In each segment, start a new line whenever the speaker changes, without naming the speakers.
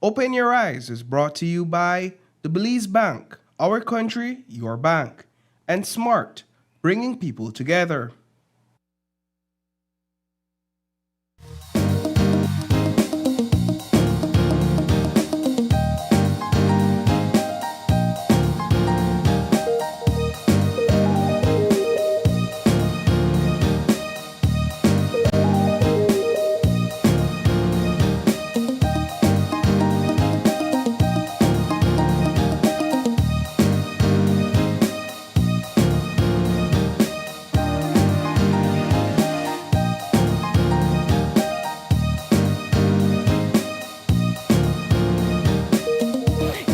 Open Your Eyes is brought to you by the Belize Bank, our country, your bank, and Smart, bringing people together.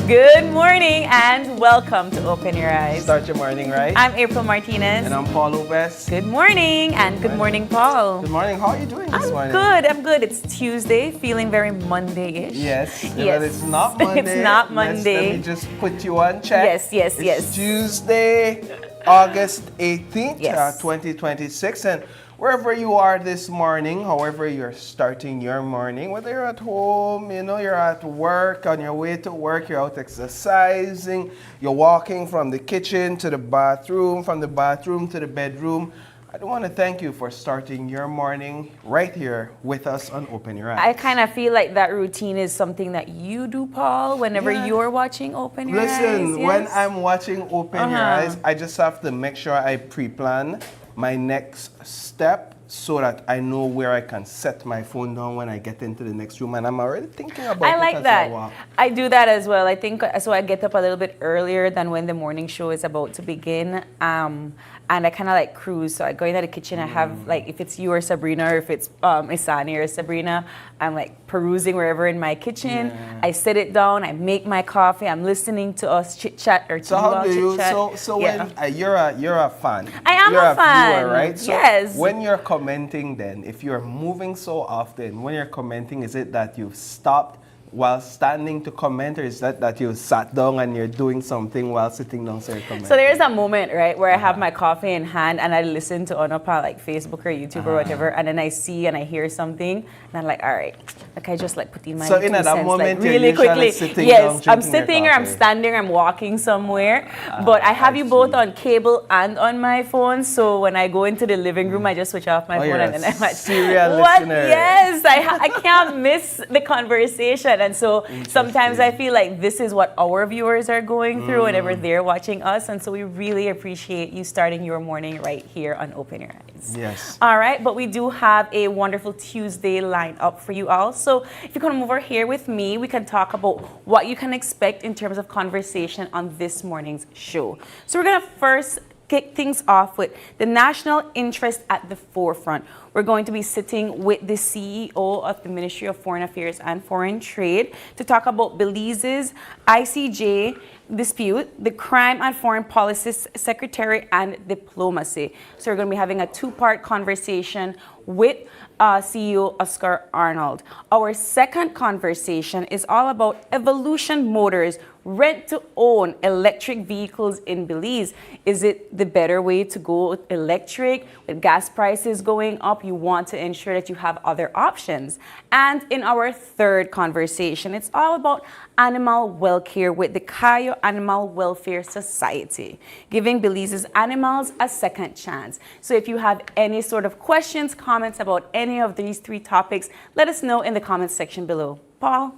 Good morning and welcome to Open Your Eyes.
Start your morning right.
I'm April Martinez.
And I'm Paul Lopez.
Good morning and good morning, Paul.
Good morning. How are you doing this morning?
I'm good. It's Tuesday, feeling very Monday-ish.
Yes.
Yes.
But it's not Monday.
It's not Monday.
Let me just put you on check.
Yes.
It's Tuesday, August 18th,
Yes.
2026. And wherever you are this morning, however you're starting your morning, whether you're at home, you're at work, on your way to work, you're out exercising, you're walking from the kitchen to the bathroom, from the bathroom to the bedroom, I do want to thank you for starting your morning right here with us on Open Your Eyes.
I kind of feel like that routine is something that you do, Paul, whenever you're watching Open Your Eyes.
Listen, when
yes?
I'm watching Open Your Eyes, I just have to make sure I pre-plan my next step so that I know where I can set my phone down when I get into the next room, and I'm already thinking about it.
I like
as
that.
I walk.
I do that as well. I think so. I get up a little bit earlier than when the morning show is about to begin, and I kind of like cruise. So I go into the kitchen. I have like, if it's you or Sabrina, or if it's Isani or Sabrina, I'm like perusing wherever in my kitchen.
Yeah.
I sit it down. I make my coffee. I'm listening to us chit chat or to
So
you
how
all
do you?
chit chat.
So when you're a fan.
I am
you're
a fan.
Viewer, right? So
Yes.
when you're commenting, then if you're moving so often, when you're commenting, is it that you've stopped while standing to comment, or is that you sat down and you're doing something while sitting down so you're commenting?
So there's a moment, right, where I have my coffee in hand and I listen to Onopa, like Facebook or YouTube or whatever, and then I see and I hear something, and I'm like, all right, like I just like put in my
So
two
in that
cents,
moment,
like
you're
really
usually
quickly.
sitting
Yes,
down,
I'm
drinking your
sitting or I'm
coffee.
standing or I'm walking somewhere, but I have
I
you both
see.
on cable and on my phone, so when I go into the living room, I just switch off my
Oh,
phone
you're
and
a
then I'm like,
serial
what?
listener.
Yes, I can't miss the conversation, and so sometimes I feel like this is what our viewers are going through whenever they're watching us, and so we really appreciate you starting your morning right here on Open Your Eyes.
Yes.
All right, but we do have a wonderful Tuesday lined up for you all. So if you come over here with me, we can talk about what you can expect in terms of conversation on this morning's show. So we're gonna first kick things off with the national interest at the forefront. We're going to be sitting with the CEO of the Ministry of Foreign Affairs and Foreign Trade to talk about Belize's ICJ dispute, the Crime and Foreign Policy Secretary, and diplomacy. So we're going to be having a two-part conversation with CEO Oscar Arnold. Our second conversation is all about Evolution Motors rent-to-own electric vehicles in Belize. Is it the better way to go electric? With gas prices going up, you want to ensure that you have other options. And in our third conversation, it's all about animal welfare with the Cayo Animal Welfare Society, giving Belize's animals a second chance. So if you have any sort of questions, comments about any of these three topics, let us know in the comments section below. Paul?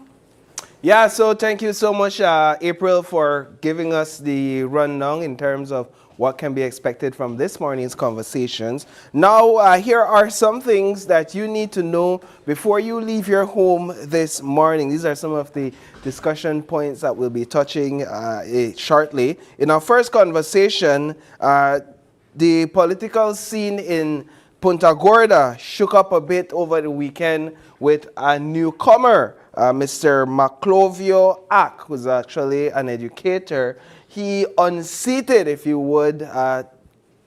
Yeah, so thank you so much, April, for giving us the rundown in terms of what can be expected from this morning's conversations. Now, here are some things that you need to know before you leave your home this morning. These are some of the discussion points that we'll be touching shortly. In our first conversation, the political scene in Punta Gorda shook up a bit over the weekend with a newcomer, Mr. Maclovio Ak, who's actually an educator. He unseated, if you would,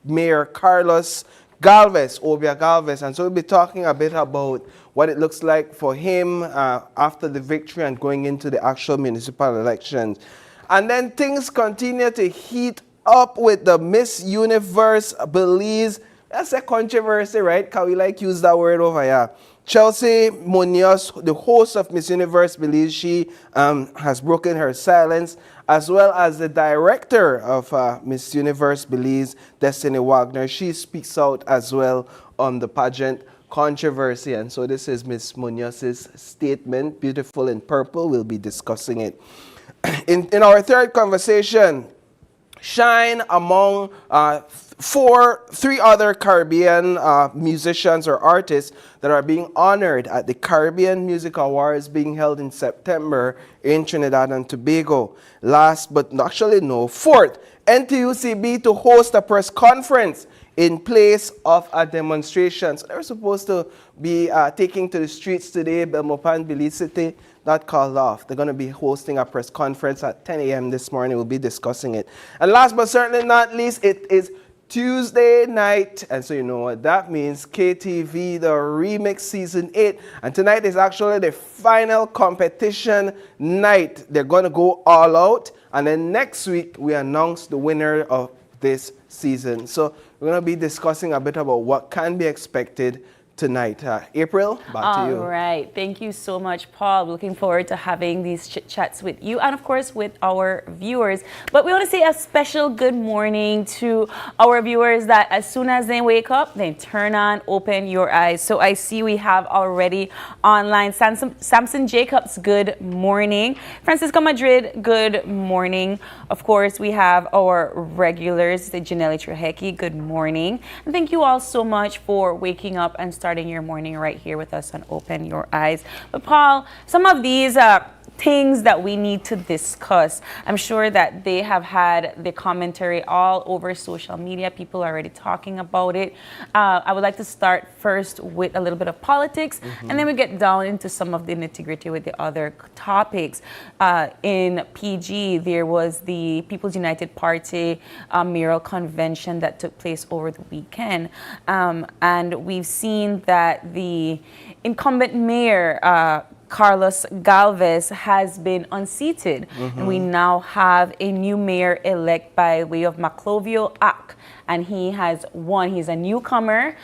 Mayor Carlos Galvez, Obia Galvez. And so we'll be talking a bit about what it looks like for him after the victory and going into the actual municipal elections. And then things continue to heat up with the Miss Universe Belize. That's a controversy, right? Can we use that word over here? Chelsea Munoz, the host of Miss Universe Belize, she has broken her silence, as well as the director of Miss Universe Belize, Destiny Wagner. She speaks out as well on the pageant controversy. And so this is Miss Munoz's statement, beautiful in purple. We'll be discussing it. In our third conversation, shine among three other Caribbean musicians or artists that are being honored at the Caribbean Music Awards being held in September in Trinidad and Tobago. Last but actually no, fourth, NTUCB to host a press conference in place of a demonstration. So they're supposed to be taking to the streets today, Belmopan, Belize City. That called off. They're going to be hosting a press conference at 10 a.m. this morning. We'll be discussing it. And last but certainly not least, it is Tuesday night. And so you know what that means. KTV, the Remix Season 8. And tonight is actually the final competition night. They're going to go all out. And then next week, we announce the winner of this season. So we're going to be discussing a bit about what can be expected tonight. April, back to you.
All right. Thank you so much, Paul. Looking forward to having these chit-chats with you and, of course, with our viewers. But we want to say a special good morning to our viewers that as soon as they wake up, they turn on Open Your Eyes. So I see we have already online Samson Jacobs, good morning. Francisco Madrid, good morning. Of course, we have our regulars, Janelle Trujecki, good morning. And thank you all so much for waking up and starting your morning right here with us on Open Your Eyes. But Paul, some of these things that we need to discuss, I'm sure that they have had the commentary all over social media. People are already talking about it. I would like to start first with a little bit of politics, and then we get down into some of the nitty-gritty with the other topics. In PG, there was the People's United Party mayoral convention that took place over the weekend, and we've seen that the incumbent mayor, Carlos Galvez, has been unseated. And we now have a new mayor-elect by way of Maclovio Ak. And he has won. He's a newcomer.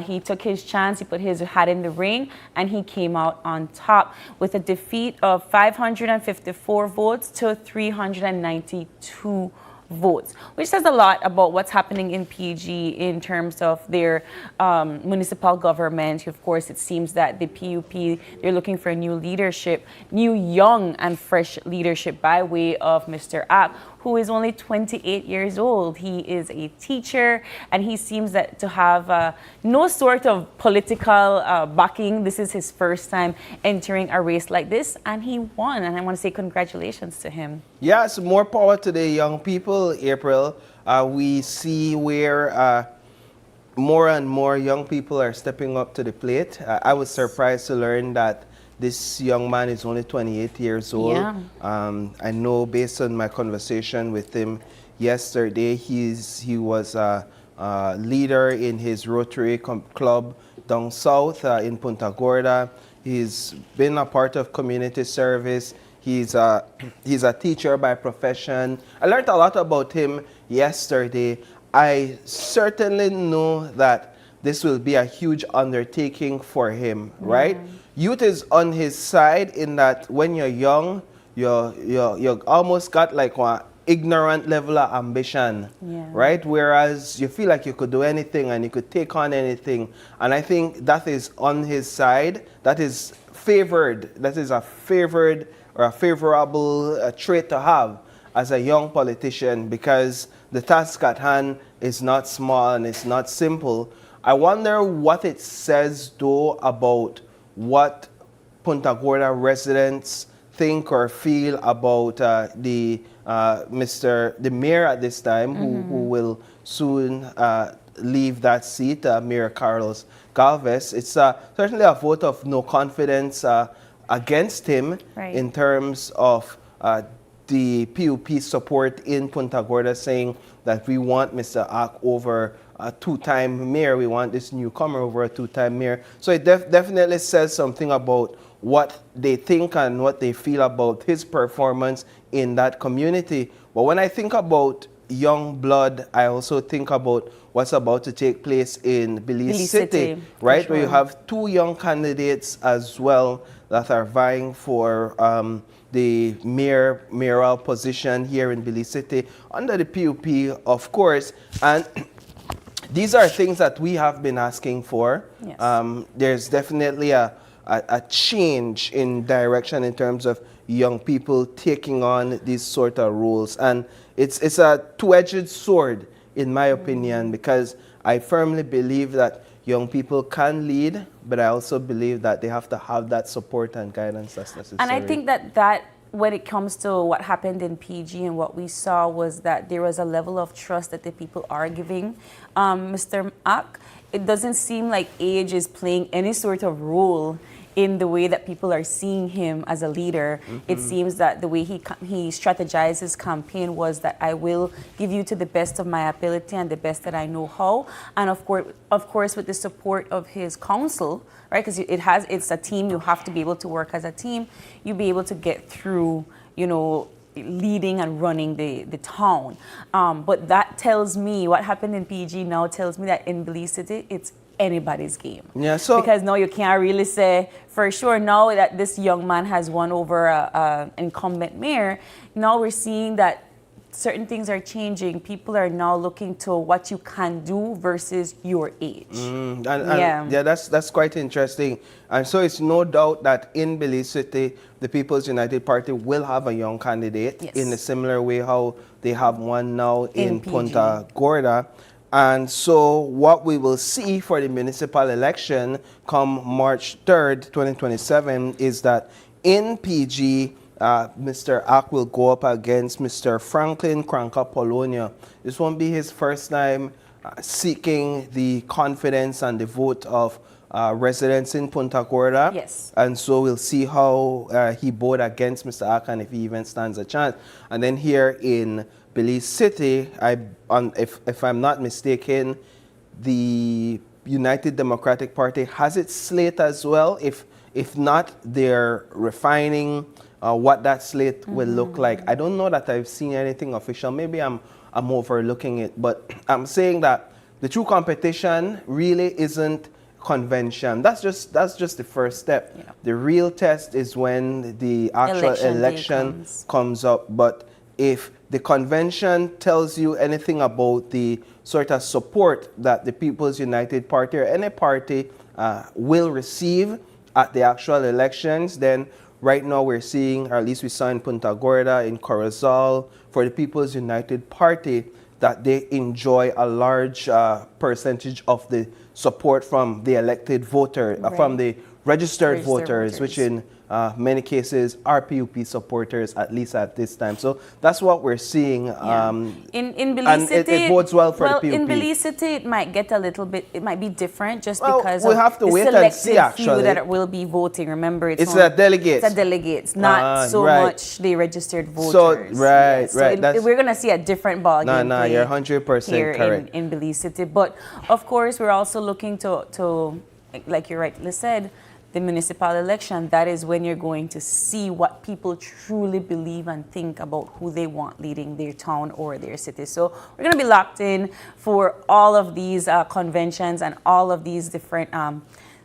He took his chance. He put his hat in the ring. And he came out on top with a defeat of 554 votes to 392 votes, which says a lot about what's happening in PG in terms of their municipal government. Of course, it seems that the PUP, they're looking for a new leadership, new young and fresh leadership by way of Mr. App, who is only 28 years old. He is a teacher, and he seems that to have no sort of political backing. This is his first time entering a race like this, and he won. And I want to say congratulations to him.
Yes, more power to the young people, April. We see where more and more young people are stepping up to the plate. I was surprised to learn that this young man is only 28 years old.
Yeah.
I know based on my conversation with him yesterday, he was a leader in his Rotary Club down south in Punta Gorda. He's been a part of community service. He's a teacher by profession. I learned a lot about him yesterday. I certainly know that this will be a huge undertaking for him, right? Youth is on his side in that when you're young, you almost got like one ignorant level of ambition, right? Whereas you feel like you could do anything and you could take on anything. And I think that is on his side. That is favored. That is a favored or a favorable trait to have as a young politician, because the task at hand is not small and it's not simple. I wonder what it says though about what Punta Gorda residents think or feel about the mayor at this time, who will soon leave that seat, Mayor Carlos Galvez. It's certainly a vote of no confidence against him in terms of the PUP support in Punta Gorda, saying that we want Mr. Ak over a two-time mayor. We want this newcomer over a two-time mayor. So it definitely says something about what they think and what they feel about his performance in that community. But when I think about young blood, I also think about what's about to take place in Belize
Belize
City,
City,
right?
for
Where you
sure.
have two young candidates as well that are vying for the mayoral position here in Belize City under the PUP, of course. And these are things that we have been asking for.
Yes.
There's definitely a change in direction in terms of young people taking on these sort of roles. And it's a two-edged sword, in my opinion, because I firmly believe that young people can lead, but I also believe that they have to have that support and guidance that's necessary.
And I think that when it comes to what happened in PG and what we saw was that there was a level of trust that the people are giving Mr. Ak. It doesn't seem like age is playing any sort of role in the way that people are seeing him as a leader. It seems that the way he strategized his campaign was that I will give you to the best of my ability and the best that I know how. And of course, with the support of his council, right? Because it's a team. You have to be able to work as a team. You'll be able to get through, leading and running the town. But that tells me what happened in PG now tells me that in Belize City, it's anybody's game.
Yeah, so
because now you can't really say for sure now that this young man has won over an incumbent mayor. Now we're seeing that certain things are changing. People are now looking to what you can do versus your age.
Yeah, that's quite interesting. And so it's no doubt that in Belize City, the People's United Party will have a young candidate in a similar way how they have one now in Punta Gorda. And so what we will see for the municipal election come March 3rd, 2027, is that in PG, Mr. Ak will go up against Mr. Franklin Cranka Polonia. This won't be his first time seeking the confidence and the vote of residents in Punta Gorda.
Yes.
And so we'll see how he vote against Mr. Ak and if he even stands a chance. And then here in Belize City, if I'm not mistaken, the United Democratic Party has its slate as well. If not, they're refining what that slate will look like. I don't know that I've seen anything official. Maybe I'm overlooking it, but I'm saying that the true competition really isn't convention. That's just the first step. Yeah. The real test is when the actual election comes up. But if the convention tells you anything about the sort of support that the People's United Party or any party will receive at the actual elections, then right now we're seeing, or at least we saw in Punta Gorda, in Corozal, for the People's United Party, that they enjoy a large percentage of the support from the elected voter, from the registered voters, which in many cases are PUP supporters, at least at this time. So that's what we're seeing.
In Belize City,
it bodes well for the PUP.
In Belize City, it might get a little bit, it might be different just
well,
because
we'll
of
have to
the
wait and see,
selected few
actually.
that will be voting. Remember,
it's a delegates.
It's a delegates, not so much the registered voters.
So, right.
We're going to see a different ball game.
No, you're 100%
here
correct.
In Belize City. But, of course, we're also looking to like you rightly said, the municipal election, that is when you're going to see what people truly believe and think about who they want leading their town or their city. So we're going to be locked in for all of these conventions and all of these different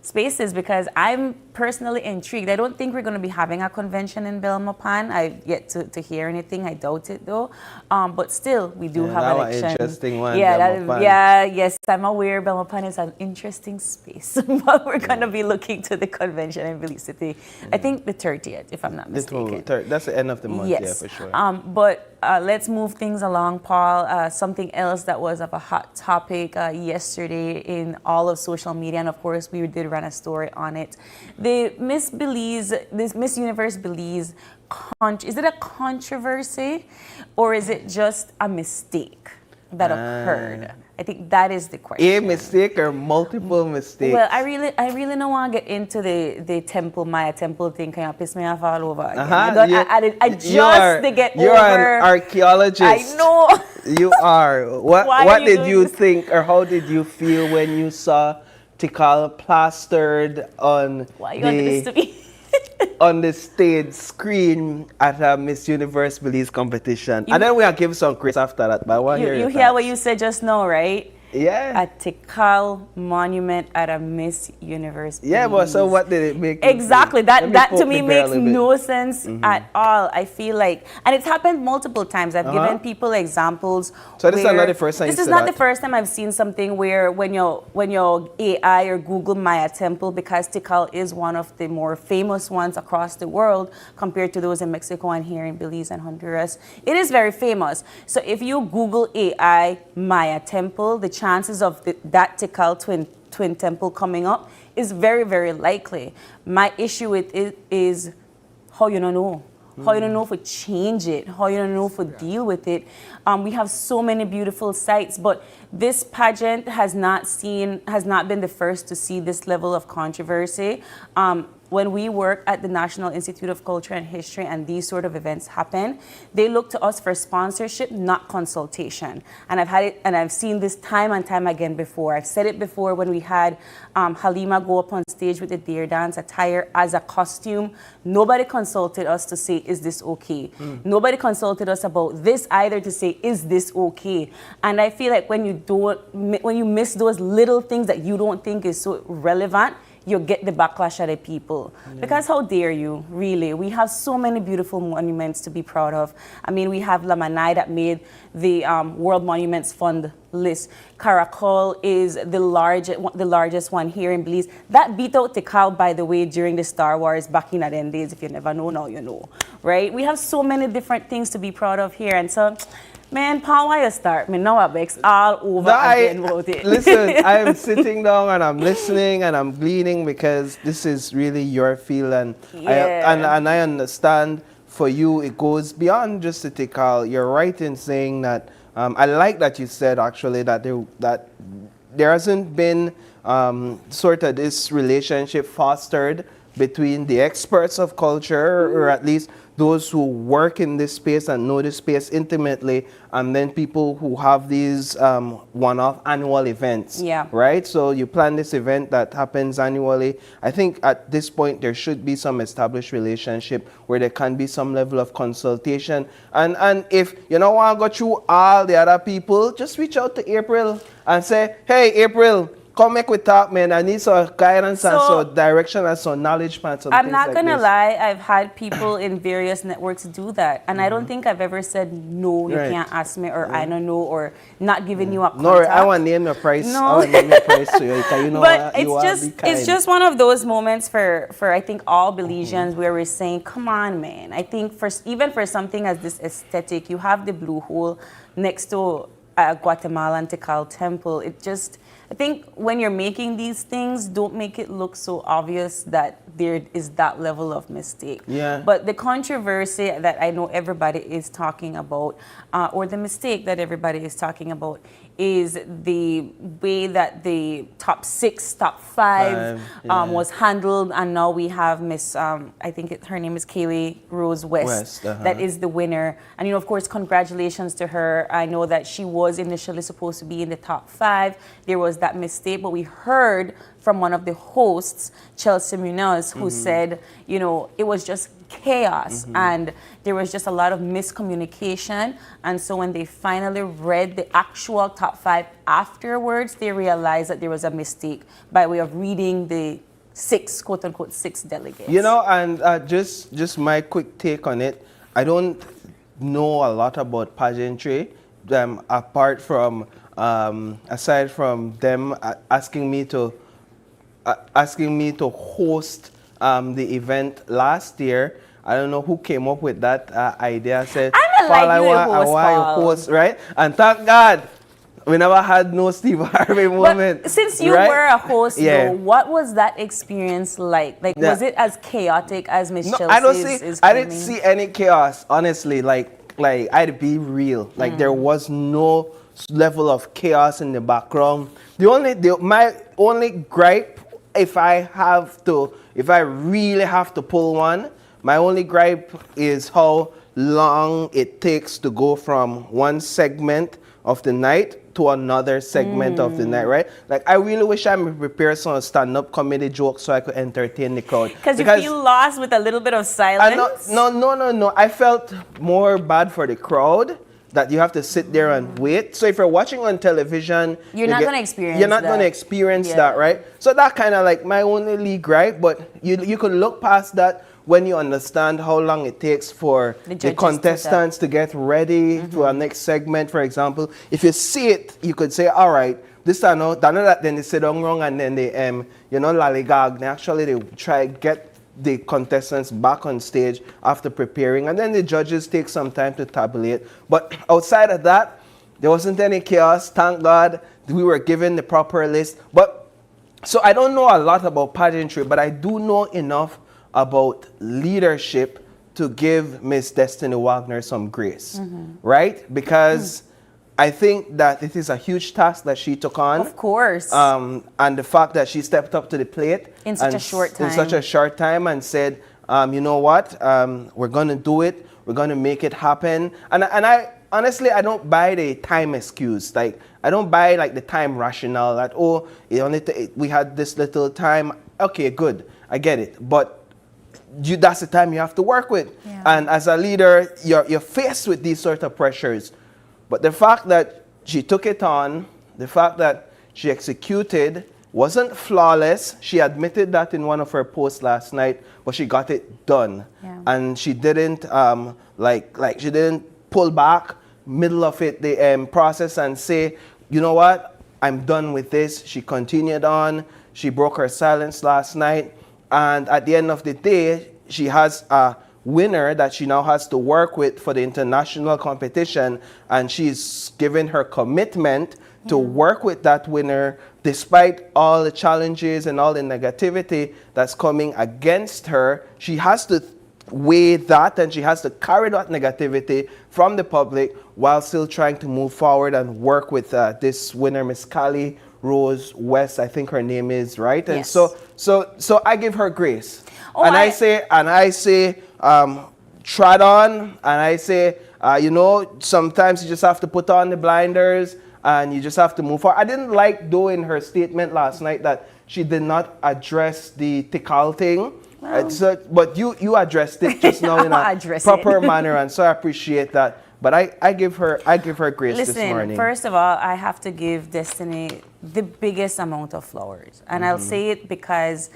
spaces because I'm personally intrigued. I don't think we're going to be having a convention in Belmopan. I've yet to hear anything. I doubt it though. But still, we do have election.
Interesting one.
Yes, I'm aware Belmopan is an interesting space. But we're going to be looking to the convention in Belize City. I think the 30th, if I'm not mistaken.
That's the end of the month,
yes.
Yeah, for sure.
But let's move things along, Paul. Something else that was of a hot topic yesterday in all of social media, and of course we did run a story on it. The Miss Universe Belize, is it a controversy or is it just a mistake that occurred? I think that is the question.
A mistake or multiple mistakes?
Well, I really don't want to get into the Maya temple thing. Can you piss me off all over again? I just to get over.
You're an archaeologist.
I know.
You are. What did you think or how did you feel when you saw Tikal plastered on
Why you want this to be?
on the stage screen at a Miss Universe Belize competition. And then we are give some credits after that. But I want to hear
You
your
hear
thoughts.
what you said just now, right?
Yeah.
A Tikal monument at a Miss Universe.
Yeah, but so what did it make?
Exactly.
Let
That to
poke
me
the bear a
makes
little bit.
no sense at all. I feel like, and it's happened multiple times. I've given people examples.
So this is
where-
not the first time
This
you
is
said
not
that.
the first time I've seen something where when your AI or Google Maya Temple, because Tikal is one of the more famous ones across the world compared to those in Mexico and here in Belize and Honduras, it is very famous. So if you Google AI Maya Temple, the chances of that Tikal twin temple coming up is very, very likely. My issue with it is how you don't know. How you don't know if we change it, how you don't know if we deal with it. We have so many beautiful sites, but this pageant has not been the first to see this level of controversy. When we work at the National Institute of Culture and History and these sort of events happen, they look to us for sponsorship, not consultation. And I've had it, and I've seen this time and time again before. I've said it before when we had Halima go up on stage with the Dare Dance attire as a costume. Nobody consulted us to say, is this okay? Nobody consulted us about this either to say, is this okay? And I feel like when you miss those little things that you don't think is so relevant, you'll get the backlash of the people. Because how dare you, really? We have so many beautiful monuments to be proud of. I mean, we have Lamanai that made the World Monuments Fund list. Caracol is the largest one here in Belize. That beat out Tikal, by the way, during the Star Wars back in the days. If you never know, now you know, right? We have so many different things to be proud of here. And so, man, Paul, why you start? Me now I vex all over again about it.
Listen, I am sitting down and I'm listening and I'm gleaning because this is really your field and I understand for you it goes beyond just the Tikal. You're right in saying that. I like that you said actually that there hasn't been sort of this relationship fostered between the experts of culture, or at least those who work in this space and know this space intimately, and then people who have these one-off annual events.
Yeah.
Right? So you plan this event that happens annually. I think at this point there should be some established relationship where there can be some level of consultation. And if you don't want to go through all the other people, just reach out to April and say, hey, April, come make we talk, man. I need some guidance and some direction and some knowledge and some
I'm
things
not
like
gonna
this.
lie, I've had people in various networks do that. And I don't think I've ever said, no, you
Right.
can't ask me, or I don't know, or not giving you a contact.
No, I want to name your price.
No.
I want to name your price to you because you know
But
what, you are the kind.
it's just one of those moments for I think all Belizeans where we're saying, come on, man. I think even for something as this aesthetic, you have the Blue Hole next to Guatemalan Tikal Temple. I think when you're making these things, don't make it look so obvious that there is that level of mistake.
Yeah.
But the controversy that I know everybody is talking about, or the mistake that everybody is talking about, is the way that the top 5 was handled, and now we have Miss, I think her name is Cayo Rose West, that is the winner. And of course, congratulations to her. I know that she was initially supposed to be in the top 5. There was that mistake, but we heard from one of the hosts, Chelsea Munoz, who said, it was just chaos and there was just a lot of miscommunication. And so when they finally read the actual top 5 afterwards, they realized that there was a mistake by way of reading the 6, quote unquote, 6 delegates.
And just my quick take on it, I don't know a lot about pageantry, apart from, aside from them asking me to host the event last year. I don't know who came up with that idea. I said,
I
want to host, right? And thank God, we never had no Steve Harvey moment.
But since you
right?
were a host, though, what was that experience like? Was it as chaotic as Miss Chelsea is
I didn't see any chaos, honestly. Like I'd be real. Like there was no level of chaos in the background. My only gripe, if I really have to pull one, my only gripe is how long it takes to go from one segment of the night to another segment of the night, right? Like, I really wish I would prepare some stand-up comedy jokes so I could entertain the crowd.
Because you feel lost with a little bit of silence?
No. I felt more bad for the crowd that you have to sit there and wait. So if you're watching on television,
you're not going to experience
You're not going to experience that, right? So that kind of like my only gripe, but you could look past that when you understand how long it takes for the contestants to get ready for our next segment, for example. If you see it, you could say, all right, this time no, that then they sit down wrong and then they lollygag. Actually, they try to get the contestants back on stage after preparing, and then the judges take some time to tabulate. But outside of that, there wasn't any chaos. Thank God we were given the proper list. But so I don't know a lot about pageantry, but I do know enough about leadership to give Miss Destiny Wagner some grace, right? Because I think that it is a huge task that she took on.
Of course.
And the fact that she stepped up to the plate
in such a short time.
In such a short time and said, you know what, we're going to do it. We're going to make it happen. And I honestly, I don't buy the time excuse. Like, I don't buy like the time rationale that, oh, we had this little time. Okay, good. I get it. But that's the time you have to work with.
Yeah.
And as a leader, you're faced with these sort of pressures. But the fact that she took it on, the fact that she executed, wasn't flawless. She admitted that in one of her posts last night, but she got it done.
Yeah.
And she didn't she didn't pull back middle of it, the process, and say, you know what, I'm done with this. She continued on. She broke her silence last night. And at the end of the day, she has a winner that she now has to work with for the international competition, and she's given her commitment to work with that winner despite all the challenges and all the negativity that's coming against her. She has to weigh that, and she has to carry that negativity from the public while still trying to move forward and work with this winner, Miss Callie Rose West, I think her name is, right? And
yes.
So I give her grace. Oh, and I say, trot on, and I say, sometimes you just have to put on the blinders and you just have to move forward. I didn't like doing her statement last night that she did not address the Tikal thing. Well, but you addressed it just now in a proper manner, and so I appreciate that. But I give her grace this morning.
Listen, first of all, I have to give Destiny the biggest amount of flowers. And I'll say it because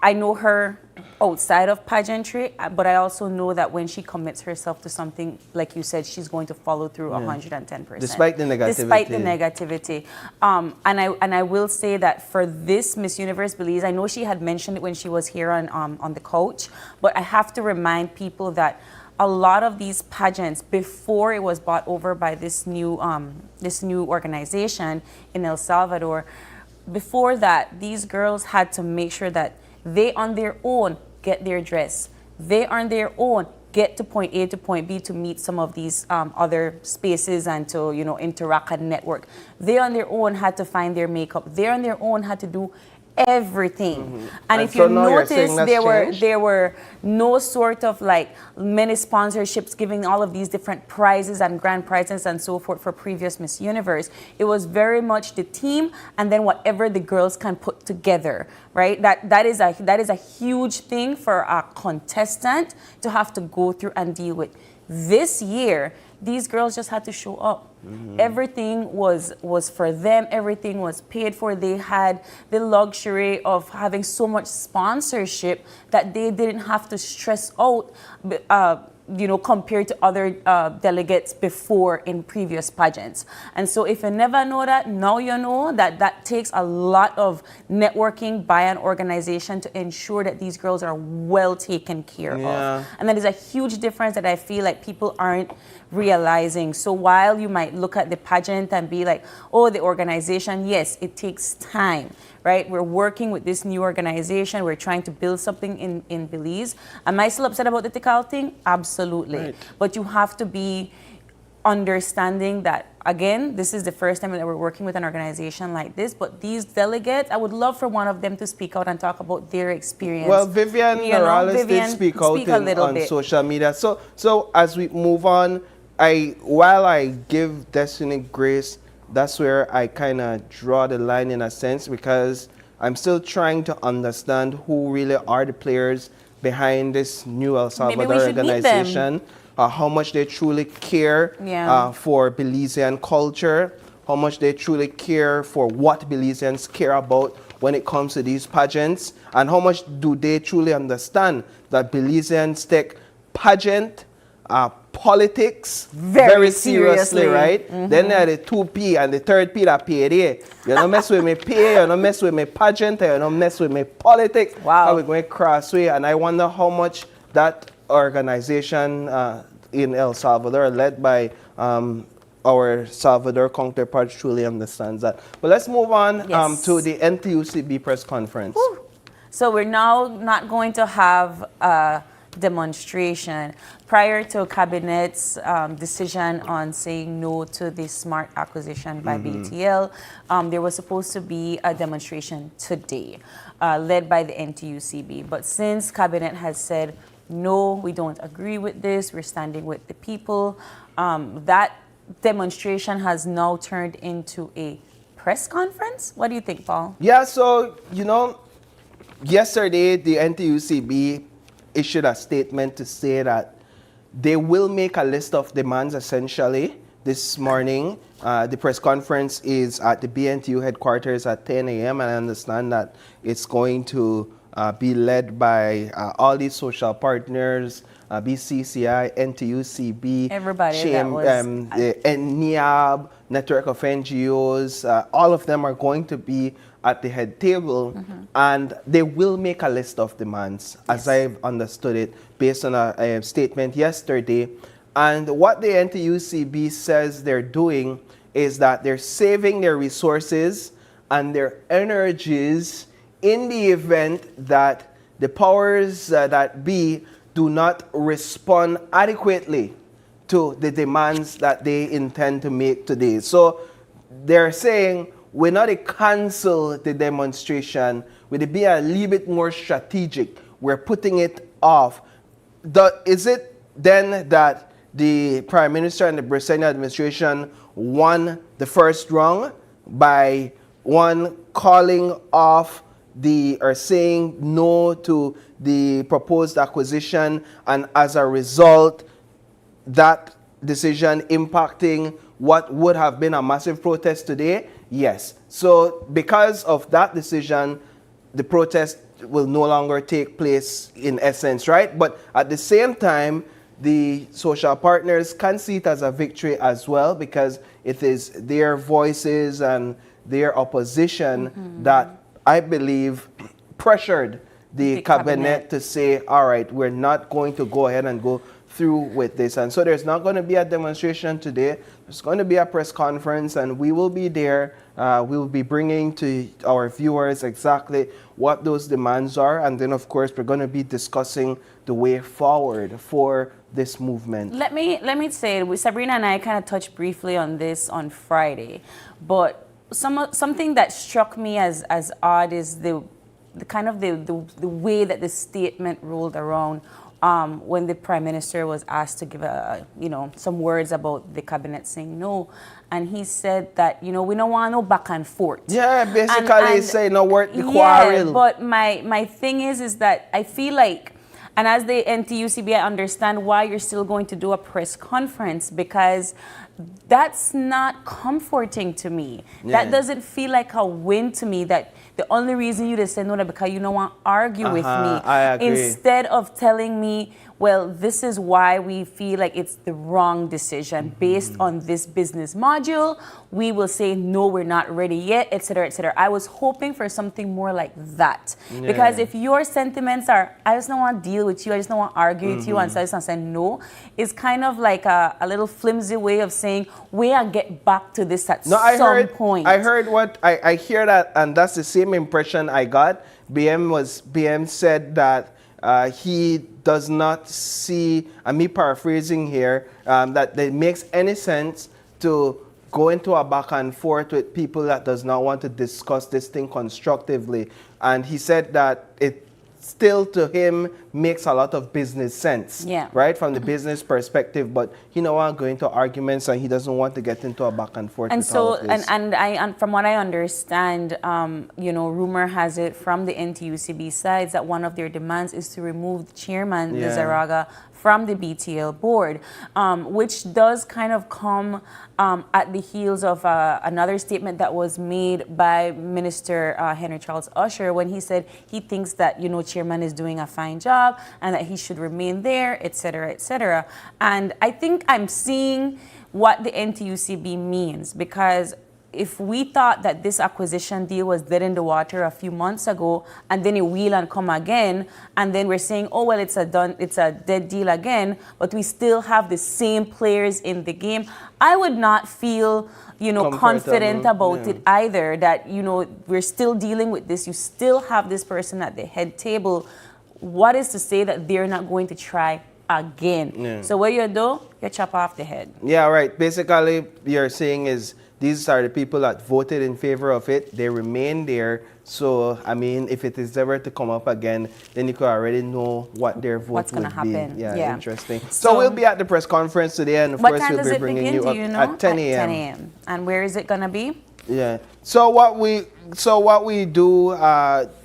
I know her outside of pageantry, but I also know that when she commits herself to something, like you said, she's going to follow through 110%.
Despite the
negativity. And I will say that for this Miss Universe Belize, I know she had mentioned it when she was here on the couch, but I have to remind people that a lot of these pageants, before it was bought over by this new organization in El Salvador, before that, these girls had to make sure that they on their own get their dress. They on their own get to point A to point B to meet some of these other spaces and to interact and network. They on their own had to find their makeup. They on their own had to do everything. And if you notice, there were no sort of like many sponsorships giving all of these different prizes and grand prizes and so forth for previous Miss Universe. It was very much the team and then whatever the girls can put together, right? That is a huge thing for a contestant to have to go through and deal with. This year, these girls just had to show up. Everything was for them. Everything was paid for. They had the luxury of having so much sponsorship that they didn't have to stress out, compared to other delegates before in previous pageants. And so if you never know that, now you know that takes a lot of networking by an organization to ensure that these girls are well taken care of. And that is a huge difference that I feel like people aren't realizing. So while you might look at the pageant and be like, oh, the organization, yes, it takes time, right? We're working with this new organization. We're trying to build something in Belize. Am I still upset about the Tikal thing? Absolutely. Right. But you have to be understanding that, again, this is the first time that we're working with an organization like this, but these delegates, I would love for one of them to speak out and talk about their experience.
Well, Vivian Morales did speak out on social media. So as we move on, while I give Destiny grace, that's where I kind of draw the line in a sense, because I'm still trying to understand who really are the players behind this new El
Maybe
Salvador
we should meet them.
organization, how much they truly care
Yeah.
for Belizean culture, how much they truly care for what Belizeans care about when it comes to these pageants, and how much do they truly understand that Belizeans take pageant politics
Very
seriously,
seriously.
right? Then there are the 2P and the third P that pay there. You don't mess with me pay, you don't mess with me pageant, you don't mess with me politics.
Wow.
How we going crossway, and I wonder how much that organization in El Salvador, led by our Salvador counterpart, truly understands that. But let's move on
Yes.
to the NTUCB press conference.
So we're now not going to have a demonstration. Prior to Cabinet's decision on saying no to the smart acquisition by BTL, there was supposed to be a demonstration today, led by the NTUCB. But since Cabinet has said, no, we don't agree with this, we're standing with the people, that demonstration has now turned into a press conference. What do you think, Paul?
Yeah, so, yesterday the NTUCB issued a statement to say that they will make a list of demands essentially this morning. The press conference is at the BNTU headquarters at 10 a.m. and I understand that it's going to be led by all these social partners, BCCI, NTUCB,
Everybody that
Shame,
was-
NIAB, Network of NGOs, all of them are going to be at the head table, and they will make a list of demands, as I've understood it, based on a statement yesterday. And what the NTUCB says they're doing is that they're saving their resources and their energies in the event that the powers that be do not respond adequately to the demands that they intend to make today. So they're saying, we're not to cancel the demonstration, we're to be a little bit more strategic. We're putting it off. Is it then that the Prime Minister and the Brazilian administration won the first round by calling off or saying no to the proposed acquisition, and as a result, that decision impacting what would have been a massive protest today? Yes. So because of that decision, the protest will no longer take place in essence, right? But at the same time, the social partners can see it as a victory as well, because it is their voices and their opposition that I believe pressured the cabinet to say, all right, we're not going to go ahead and go through with this. And so there's not going to be a demonstration today. There's going to be a press conference, and we will be there. We will be bringing to our viewers exactly what those demands are. And then, of course, we're going to be discussing the way forward for this movement.
Let me say, Sabrina and I kind of touched briefly on this on Friday, but something that struck me as odd is the way that the statement rolled around when the Prime Minister was asked to give some words about the cabinet saying no, and he said that we don't want no back and forth.
Yeah, basically saying no worth the quarrel.
But my thing is that I feel like, and as the NTUCB, I understand why you're still going to do a press conference, because that's not comforting to me.
Yeah.
That doesn't feel like a win to me, that the only reason you just say no is because you don't want to argue with me.
I agree.
Instead of telling me, well, this is why we feel like it's the wrong decision. Based on this business module, we will say, no, we're not ready yet, etc., etc. I was hoping for something more like that.
Yeah.
Because if your sentiments are, I just don't want to deal with you, I just don't want to argue with you, and so I just want to say no, it's kind of like a little flimsy way of saying, we'll get back to this at some point.
I heard what, I hear that, and that's the same impression I got. BM said that he does not see, and me paraphrasing here, that it makes any sense to go into a back and forth with people that does not want to discuss this thing constructively. And he said that still to him makes a lot of business sense,
Yeah.
right, from the business perspective, but he don't want to go into arguments and he doesn't want to get into a back and forth
And
with all
so,
of this.
and from what I understand, rumor has it from the NTUCB sides that one of their demands is to remove the chairman,
Yeah.
Lizaraga, from the BTL board, which does kind of come at the heels of another statement that was made by Minister Henry Charles Usher when he said he thinks that, chairman is doing a fine job and that he should remain there, et cetera, et cetera. And I think I'm seeing what the NTUCB means, because if we thought that this acquisition deal was dead in the water a few months ago, and then it will and come again, and then we're saying, oh well, it's a dead deal again, but we still have the same players in the game, I would not feel, confident about it either. That we're still dealing with this. You still have this person at the head table. What is to say that they're not going to try again?
Yeah.
So what you do? You chop off the head.
Yeah, right. Basically, you're saying is these are the people that voted in favor of it. They remain there. So, I mean, if it is ever to come up again, then you could already know what their vote
What's
would
gonna happen.
be. Yeah,
Yeah.
interesting. So,
So
we'll be at the press conference today, and of
What
course,
time
we'll
does
be
it
bringing
begin?
you
Do
up
you know?
at 10
At 10
a.m.
a.m. And where is it gonna be?
Yeah. So what we do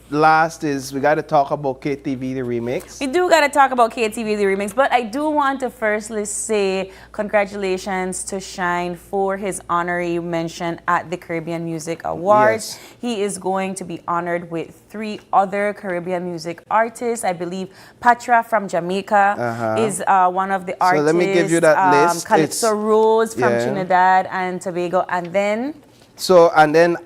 last is we got to talk about KTV the remix.
We do got to talk about KTV the remix, but I do want to firstly say congratulations to Shine for his honorary mention at the Caribbean Music Awards.
Yes.
He is going to be honored with 3 other Caribbean music artists. I believe Patra from Jamaica is one of the artists.
So let me give you that list.
Calypso Rose from
yeah.
Trinidad and Tobago, and then
And then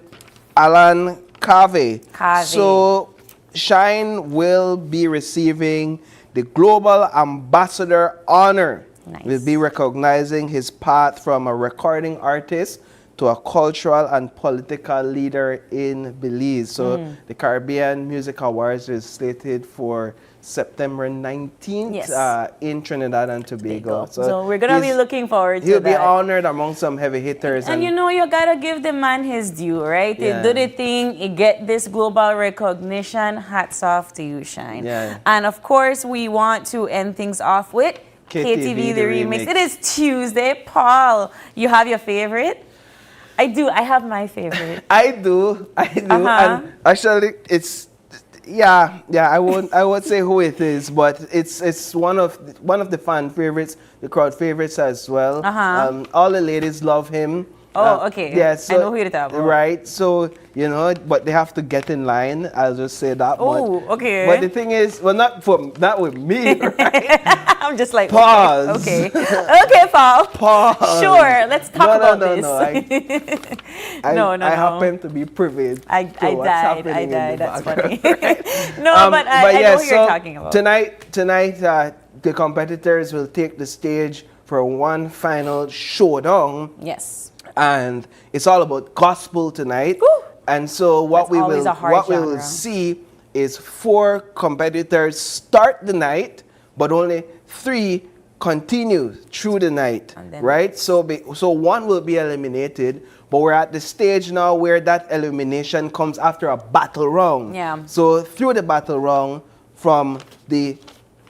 Alan Cave.
Cave.
So Shine will be receiving the Global Ambassador honor.
Nice.
We'll be recognizing his path from a recording artist to a cultural and political leader in Belize. So the Caribbean Music Awards is slated for September 19th
Yes.
in Trinidad and Tobago.
So we're going to be looking forward to
He'll
that.
be honored among some heavy hitters.
And you gotta give the man his due, right?
Yeah.
They do the thing, you get this global recognition. Hats off to you, Shine.
Yeah.
And of course, we want to end things off with
KTV
the
the
remix.
remix.
It is Tuesday. Paul, you have your favorite? I do. I have my favorite.
I do. And actually, it's I won't say who it is, but it's one of the fan favorites, the crowd favorites as well. All the ladies love him.
Oh, okay.
Yeah, so,
I know who you're talking about.
Right. So, but they have to get in line. I'll just say that.
Oh, okay.
But the thing is, well, not with me, right?
I'm just like,
Pause.
Okay. Okay, Paul.
Pause.
Sure, let's talk about this.
No.
No.
I happen to be privy to
I
what's
died.
happening in the
That's
background,
funny.
right?
No, but I know
yeah,
who you're talking about.
Tonight, the competitors will take the stage for one final showdown.
Yes.
And it's all about gospel tonight.
Woo!
And so what
That's always a hard
we will
genre.
see is 4 competitors start the night, but only 3 continue through the night,
And then-
right? So one will be eliminated, but we're at the stage now where that elimination comes after a battle round.
Yeah.
So through the battle round, from the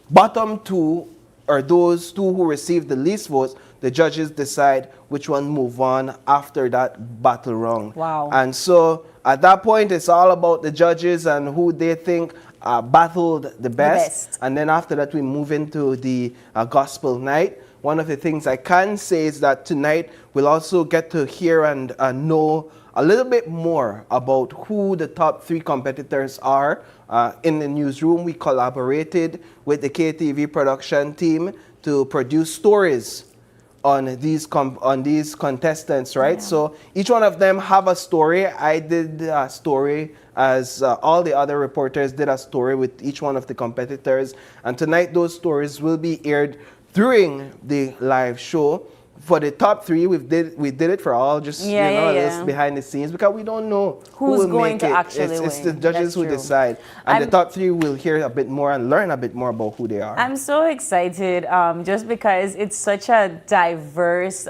bottom 2 or those 2 who receive the least votes, the judges decide which one move on after that battle round.
Wow.
And so at that point, it's all about the judges and who they think battled the best. And then after that, we move into the gospel night. One of the things I can say is that tonight we'll also get to hear and know a little bit more about who the top 3 competitors are. In the newsroom, we collaborated with the KTV production team to produce stories on these contestants, right?
Yeah.
So each one of them have a story. I did a story as all the other reporters did a story with each one of the competitors. And tonight those stories will be aired during the live show. For the top 3, we did it for all, just this behind the scenes, because we don't know
Who's
will
going
make
to
it.
actually
It's the
win.
judges
That's
who
true.
decide. And the top 3 will hear a bit more and learn a bit more about who they are.
I'm so excited just because it's such a diverse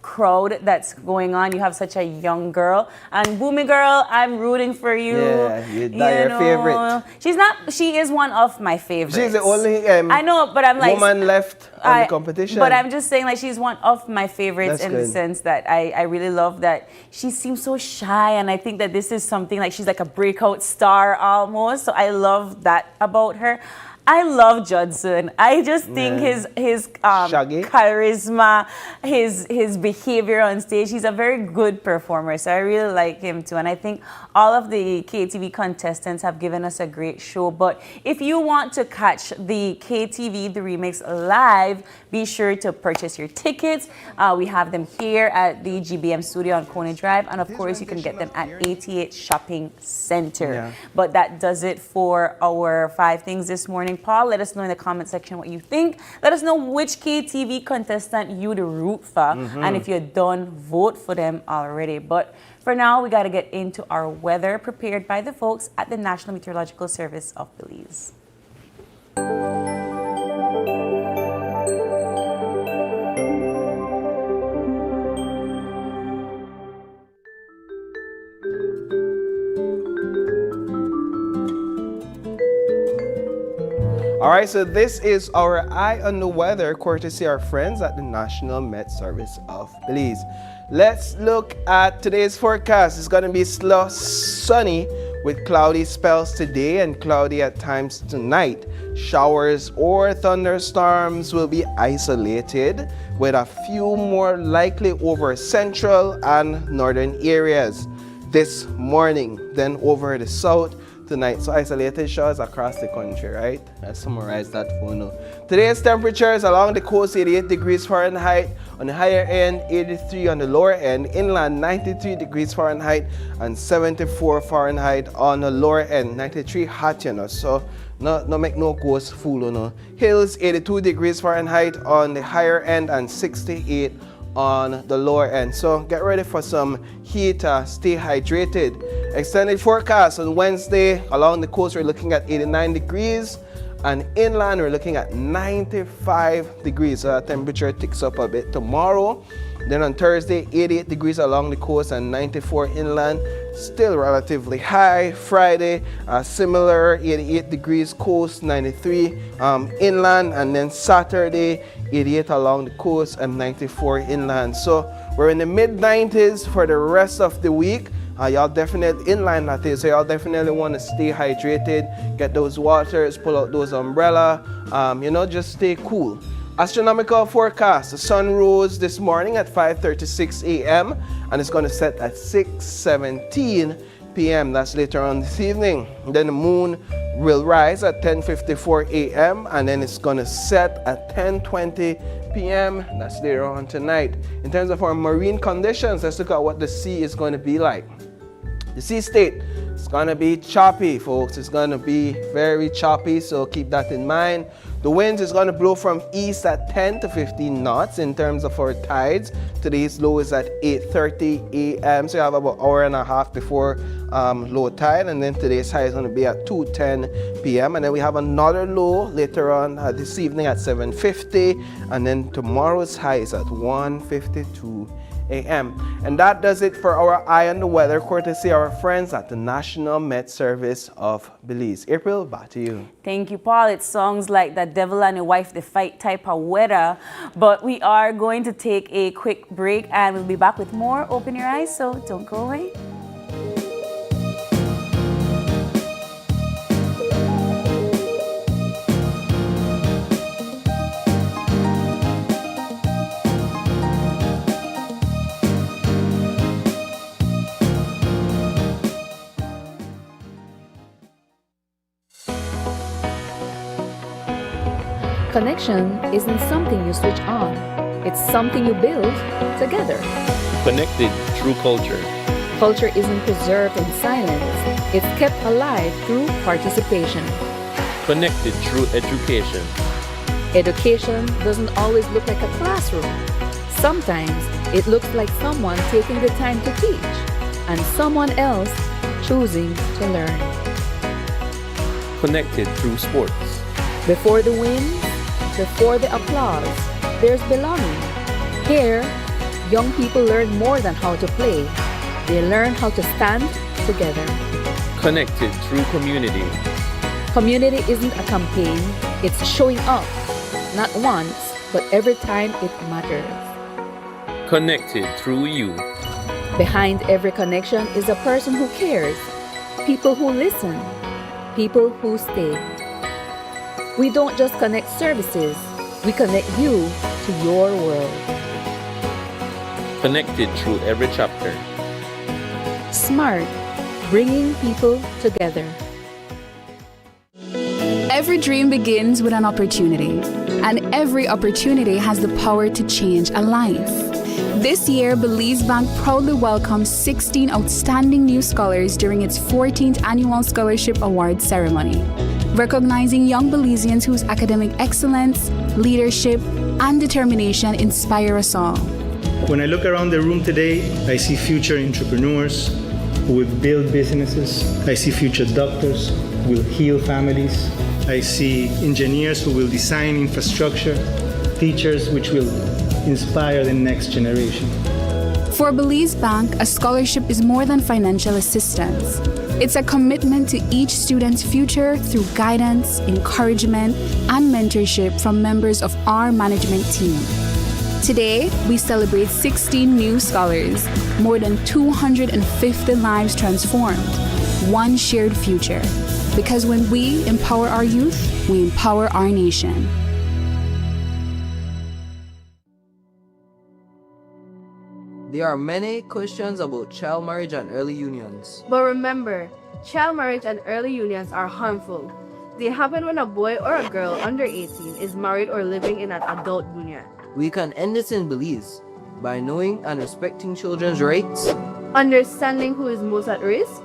crowd that's going on. You have such a young girl, and Boomy girl, I'm rooting for you.
Yeah, you're your favorite.
She is one of my favorites.
She's the only
I know, but I'm like
woman left on the competition.
But I'm just saying, like, she's one of my favorites.
That's
in
good.
the sense that I really love that she seems so shy, and I think that this is something like she's like a breakout star almost. So I love that about her. I love Judson. I just think his charisma, his behavior on stage. He's a very good performer, so I really like him too. And I think all of the KTV contestants have given us a great show. But if you want to catch the KTV The Remix live, be sure to purchase your tickets. We have them here at the GBM studio on Coney Drive, and of course you can get them at 88 Shopping Center.
Yeah.
But that does it for our 5 things this morning. Paul, let us know in the comment section what you think. Let us know which KTV contestant you'd root for, and if you're done, vote for them already. But for now, we got to get into our weather prepared by the folks at the National Meteorological Service of Belize.
All right, so this is our Eye on the Weather, courtesy our friends at the National Met Service of Belize. Let's look at today's forecast. It's going to be sunny with cloudy spells today and cloudy at times tonight. Showers or thunderstorms will be isolated, with a few more likely over central and northern areas this morning, then over the south tonight. So isolated showers across the country, right? Let's summarize that for now. Today's temperatures along the coast, 88 degrees Fahrenheit. On the higher end, 83 on the lower end. Inland, 93 degrees Fahrenheit and 74 Fahrenheit on the lower end. 93 hot, you know. So no make no ghost fool, you know. Hills, 82 degrees Fahrenheit on the higher end and 68 on the lower end. So get ready for some heat, stay hydrated. Extended forecast on Wednesday along the coast, we're looking at 89 degrees, and inland we're looking at 95 degrees. So that temperature ticks up a bit tomorrow. Then on Thursday, 88 degrees along the coast and 94 inland, still relatively high. Friday, similar, 88 degrees coast, 93 inland, and then Saturday, 88 along the coast and 94 inland. So we're in the mid-90s for the rest of the week. Y'all definitely inland, that is, so y'all definitely want to stay hydrated, get those waters, pull out those umbrella, just stay cool. Astronomical forecast: the sun rose this morning at 5:36 a.m. and it's going to set at 6:17 p.m. That's later on this evening. Then the moon will rise at 10:54 a.m. and then it's going to set at 10:20 p.m. That's later on tonight. In terms of our marine conditions, let's look at what the sea is going to be like. The sea state is going to be choppy, folks. It's going to be very choppy, so keep that in mind. The winds is going to blow from east at 10 to 15 knots. In terms of our tides, today's low is at 8:30 a.m. So you have about an hour and a half before low tide, and then today's high is going to be at 2:10 p.m. And then we have another low later on this evening at 7:50, and then tomorrow's high is at 1:52 a.m. And that does it for our Eye on the Weather, courtesy our friends at the National Met Service of Belize. April, back to you.
Thank you, Paul. It sounds like the devil and the wife, the fight type of weather. But we are going to take a quick break and we'll be back with more. Open your eyes, so don't go away.
Connection isn't something you switch on. It's something you build together.
Connected through culture.
Culture isn't preserved in silence. It's kept alive through participation.
Connected through education.
Education doesn't always look like a classroom. Sometimes it looks like someone taking the time to teach and someone else choosing to learn.
Connected through sports.
Before the win, before the applause, there's belonging. Here, young people learn more than how to play. They learn how to stand together.
Connected through community.
Community isn't a campaign, it's showing up. Not once, but every time it matters.
Connected through you.
Behind every connection is a person who cares, people who listen, people who stay. We don't just connect services, we connect you to your world.
Connected through every chapter.
Smart, bringing people together.
Every dream begins with an opportunity, and every opportunity has the power to change a life. This year, Belize Bank proudly welcomes 16 outstanding new scholars during its 14th annual Scholarship Award ceremony, recognizing young Belizeans whose academic excellence, leadership, and determination inspire us all.
When I look around the room today, I see future entrepreneurs who will build businesses. I see future doctors who will heal families. I see engineers who will design infrastructure, teachers which will inspire the next generation.
For Belize Bank, a scholarship is more than financial assistance. It's a commitment to each student's future through guidance, encouragement, and mentorship from members of our management team. Today, we celebrate 16 new scholars, more than 250 lives transformed, one shared future. Because when we empower our youth, we empower our nation.
There are many questions about child marriage and early unions.
But remember, child marriage and early unions are harmful. They happen when a boy or a girl under 18 is married or living in an adult union.
We can end this in Belize by knowing and respecting children's rights,
Understanding who is most at risk,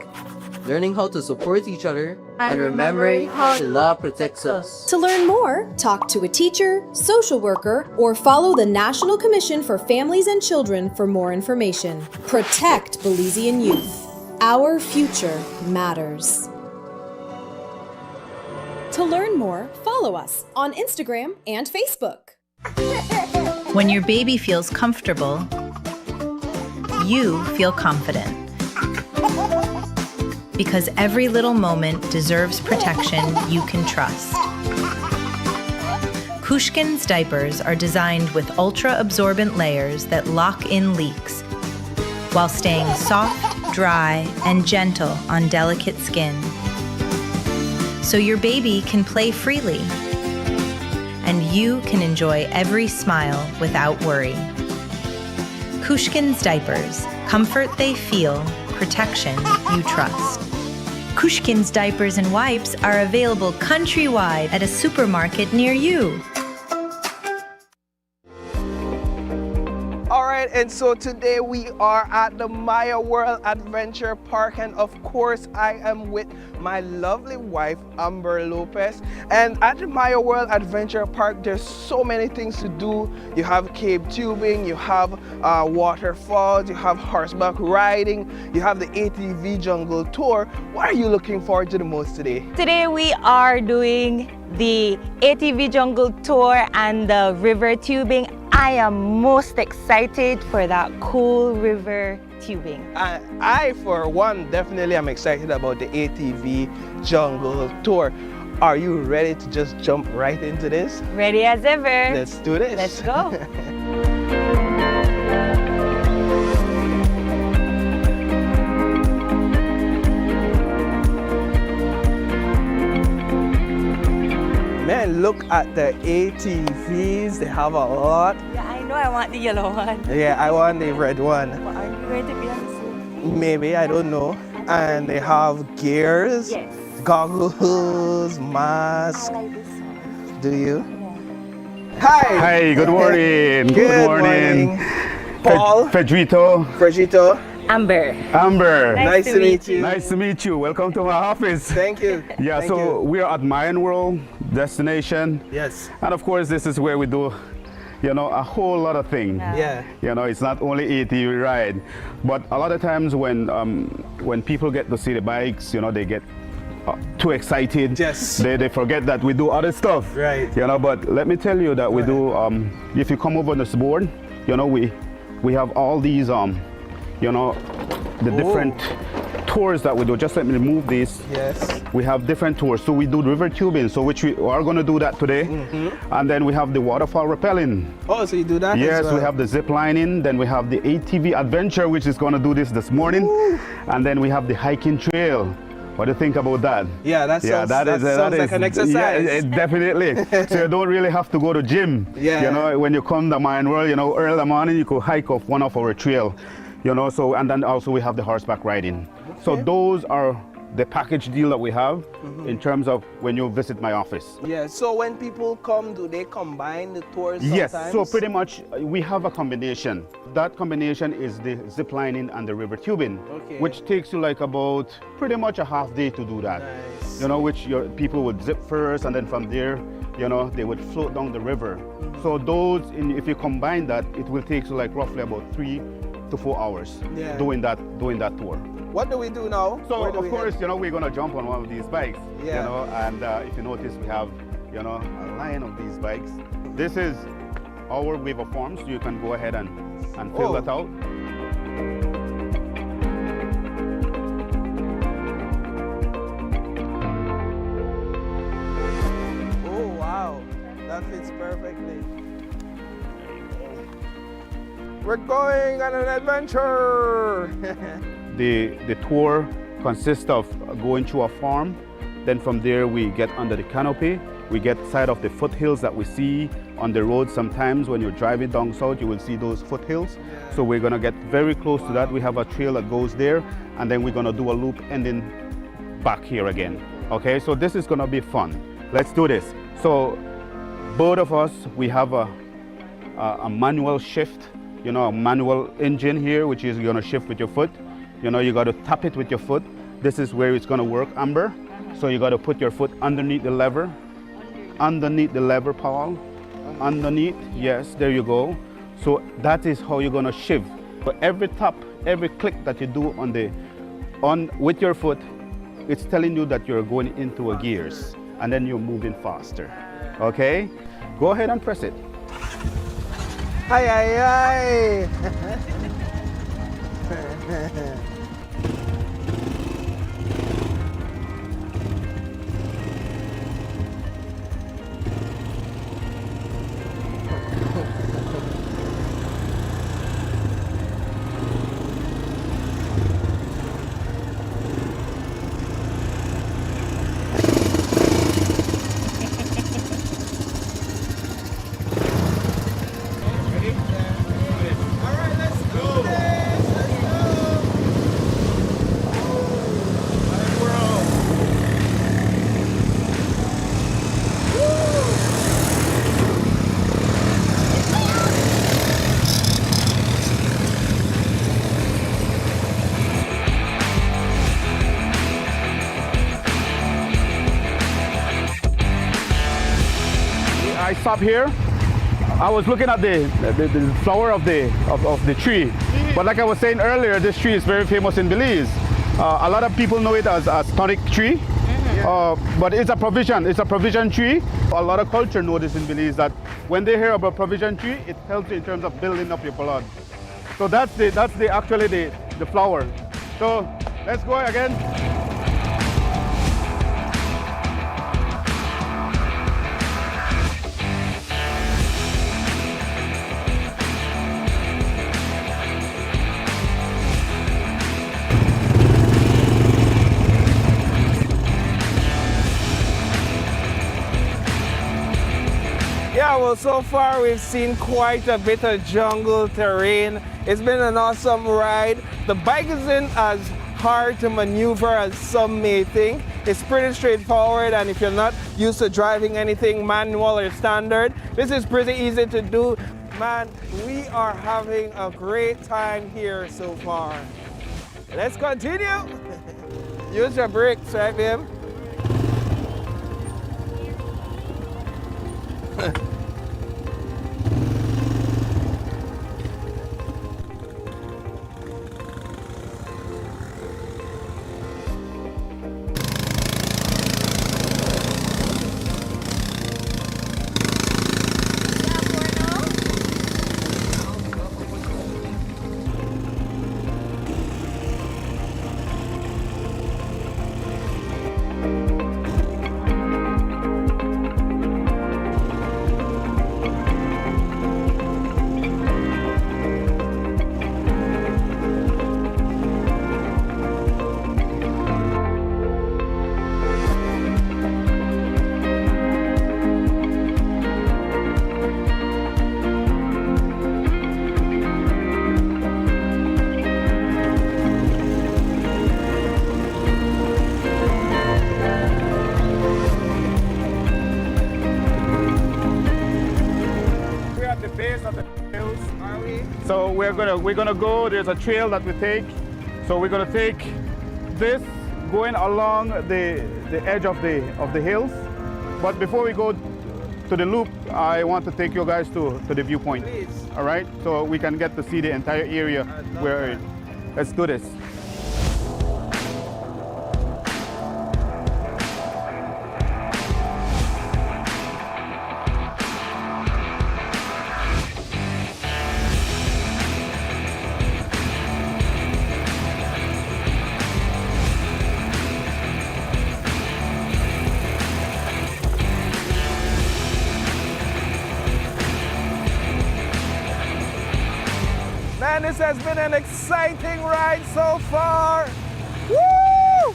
learning how to support each other,
and remembering how
the law protects us.
To learn more, talk to a teacher, social worker, or follow the National Commission for Families and Children for more information. Protect Belizean youth. Our future matters. To learn more, follow us on Instagram and Facebook.
When your baby feels comfortable, you feel confident. Because every little moment deserves protection you can trust. Kushkin's diapers are designed with ultra-absorbent layers that lock in leaks while staying soft, dry, and gentle on delicate skin. So your baby can play freely and you can enjoy every smile without worry. Kushkin's diapers, comfort they feel, protection you trust. Kushkin's diapers and wipes are available countrywide at a supermarket near you.
All right, and so today we are at the Maya World Adventure Park, and of course I am with my lovely wife Amber Lopez. And at the Maya World Adventure Park there's so many things to do. You have cave tubing, you have waterfalls, you have horseback riding, you have the ATV jungle tour. What are you looking forward to the most today?
Today we are doing the ATV jungle tour and the river tubing. I am most excited for that cool river tubing.
I for one, definitely am excited about the ATV jungle tour. Are you ready to just jump right into this?
Ready as ever.
Let's do this.
Let's go.
Man, look at the ATVs. They have a lot.
Yeah, I know I want the yellow one.
Yeah, I want the red one.
But are you going to be on the same?
Maybe, I don't know. And they have gears,
Yes.
goggles, masks.
I like this one.
Do you? Hi.
Hi, good morning.
Good morning. Paul.
Fredrito.
Amber.
Amber.
Nice to meet you.
Nice to meet you. Welcome to my office.
Thank you.
Yeah,
Thank
so
you.
we are at Mayan World destination.
Yes.
And of course, this is where we do, a whole lot of things.
Yeah.
It's not only ATV ride, but a lot of times when people get to see the bikes, they get too excited.
Yes.
They forget that we do other stuff.
Right.
But let me tell you that we do, if you come over on this board, we have all these, you know, the different tours that we do. Just let me remove these.
Yes.
We have different tours. So we do river tubing, so which we are going to do that today. And then we have the waterfall rappelling.
Oh, so you do that
Yes,
as well?
we have the zip lining. Then we have the ATV adventure, which is going to do this morning. And then we have the hiking trail. What do you think about that?
Yeah, that sounds like an exercise.
Yeah, definitely. So you don't really have to go to gym.
Yeah.
You know, when you come to Mine World, you know, early in the morning, you could hike off one of our trail. You know, so, and then also we have the horseback riding. Okay. So those are the package deal that we have in terms of when you visit my office.
Yeah, so when people come, do they combine the tours
Yes,
sometimes?
so pretty much we have a combination. That combination is the zip lining and the river tubing, which takes you like about pretty much a half day to do that.
Nice.
You know, which your people would zip first, and then from there, you know, they would float down the river. So those, if you combine that, it will take you like roughly about 3 to 4 hours doing that tour.
What do we do now?
So of course, you know, we're gonna jump on one of these bikes.
Yeah.
You know, and if you notice, we have, you know, a line of these bikes. This is our waiver form, so you can go ahead and fill that out.
Oh wow, that fits perfectly. We're going on an adventure.
The tour consists of going through a farm. Then from there we get under the canopy. We get side of the foothills that we see on the road. Sometimes when you're driving down south, you will see those foothills. So we're gonna get very close to that. We have a trail that goes there, and then we're gonna do a loop ending back here again. Okay, so this is gonna be fun. Let's do this. So both of us, we have a manual shift, you know, a manual engine here, which is you're gonna shift with your foot. You know, you gotta tap it with your foot. This is where it's gonna work, Amber. So you gotta put your foot underneath the lever. Underneath the lever, Paul. Underneath, yes, there you go. So that is how you're gonna shift. But every tap, every click that you do with your foot, it's telling you that you're going into a gears, and then you're moving faster. Okay? Go ahead and press it.
Hi, hi, hi.
I stopped here. I was looking at the flower of the tree. But like I was saying earlier, this tree is very famous in Belize. A lot of people know it as a tonic tree. But it's a provision tree. A lot of culture know this in Belize, that when they hear about provision tree, it helps you in terms of building up your blood. So that's actually the flower. So let's go again.
Yeah, well, so far we've seen quite a bit of jungle terrain. It's been an awesome ride. The bike isn't as hard to maneuver as some may think. It's pretty straightforward, and if you're not used to driving anything manual or standard, this is pretty easy to do. Man, we are having a great time here so far. Let's continue. Use your brakes, right, babe?
we're gonna go. There's a trail that we take. So we're gonna take this going along the edge of the hills. But before we go to the loop, I want to take you guys to the viewpoint.
Please.
All right, so we can get to see the entire area where. Let's do this.
Man, this has been an exciting ride so far. Woo!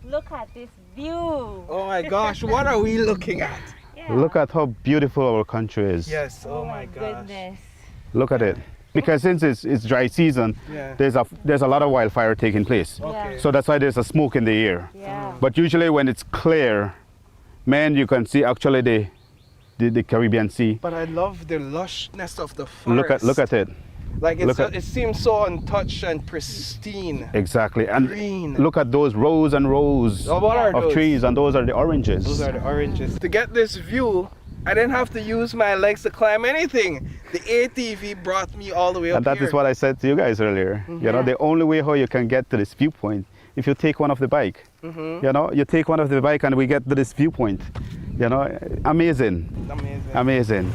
Look at this view.
Oh my gosh, what are we looking at?
Yeah.
Look at how beautiful our country is.
Yes, oh my gosh.
Goodness.
Look at it. Because since it's dry season,
Yeah.
there's a lot of wildfire taking place.
Okay.
So that's why there's a smoke in the air.
Yeah.
But usually when it's clear, man, you can see actually the Caribbean Sea.
But I love the lushness of the forest.
Look at it.
Like
look at-
it seems so untouched and pristine.
Exactly. And
Green.
look at those rows and rows
Oh, what are
of
those?
trees, and those are the oranges.
Those are the oranges. To get this view, I didn't have to use my legs to climb anything. The ATV brought me all the way up
And that
here.
is what I said to you guys earlier. You know, the only way how you can get to this viewpoint, if you take one of the bike. You know, you take one of the bike and we get to this viewpoint. You know, amazing.
Amazing.
Amazing.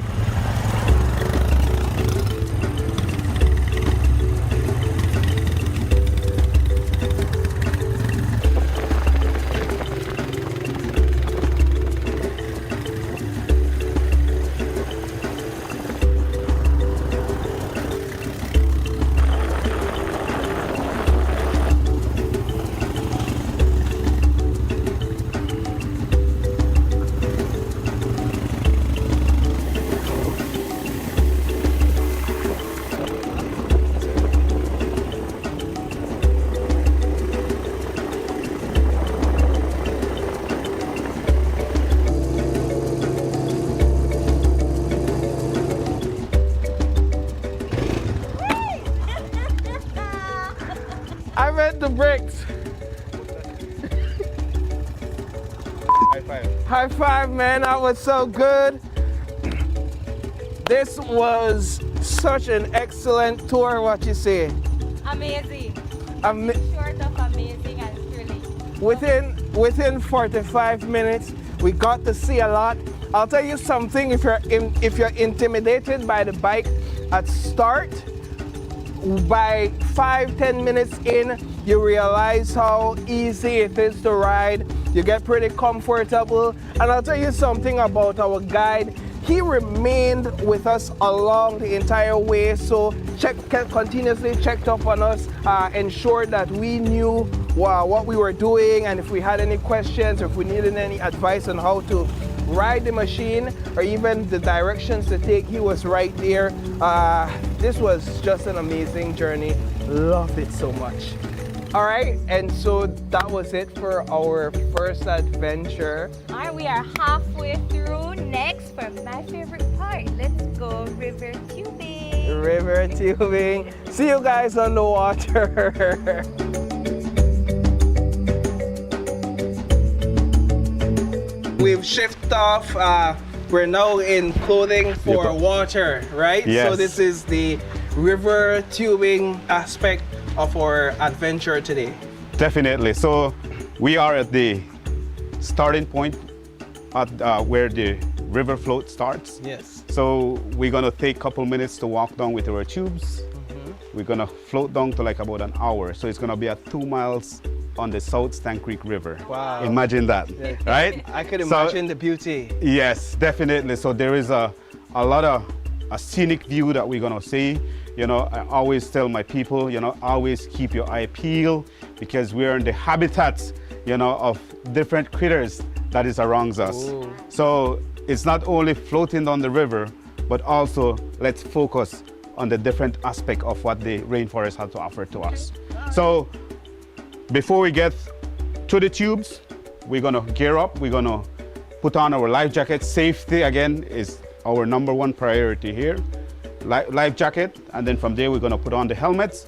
I read the bricks.
High five.
High five, man. That was so good. This was such an excellent tour. What you say?
Amazing.
Ama-
Short of amazing and thrilling.
Within 45 minutes, we got to see a lot. I'll tell you something. If you're intimidated by the bike at start, by 5-10 minutes in, you realize how easy it is to ride. You get pretty comfortable. And I'll tell you something about our guide. He remained with us along the entire way, so continuously checked up on us, ensured that we knew what we were doing, and if we had any questions, or if we needed any advice on how to ride the machine, or even the directions to take, he was right there. This was just an amazing journey. Loved it so much. All right, and so that was it for our first adventure.
All right, we are halfway through. Next, for my favorite part, let's go river tubing.
River tubing. See you guys on the water. We've shifted off. We're now in clothing for water, right?
Yes.
So this is the river tubing aspect of our adventure today.
Definitely. So we are at the starting point at where the river float starts.
Yes.
So we're gonna take a couple minutes to walk down with our tubes. We're gonna float down to like about an hour. So it's gonna be at 2 miles on the South Stank Creek River.
Wow.
Imagine that, right?
I could
So-
imagine the beauty.
Yes, definitely. So there is a lot of a scenic view that we're gonna see. You know, I always tell my people, you know, always keep your eye peeled because we're in the habitats, you know, of different critters that is around us.
Ooh.
So it's not only floating down the river, but also let's focus on the different aspect of what the rainforest has to offer to us. So before we get to the tubes, we're gonna gear up, we're gonna put on our life jacket. Safety, again, is our #1 priority here. Life jacket, and then from there we're gonna put on the helmets.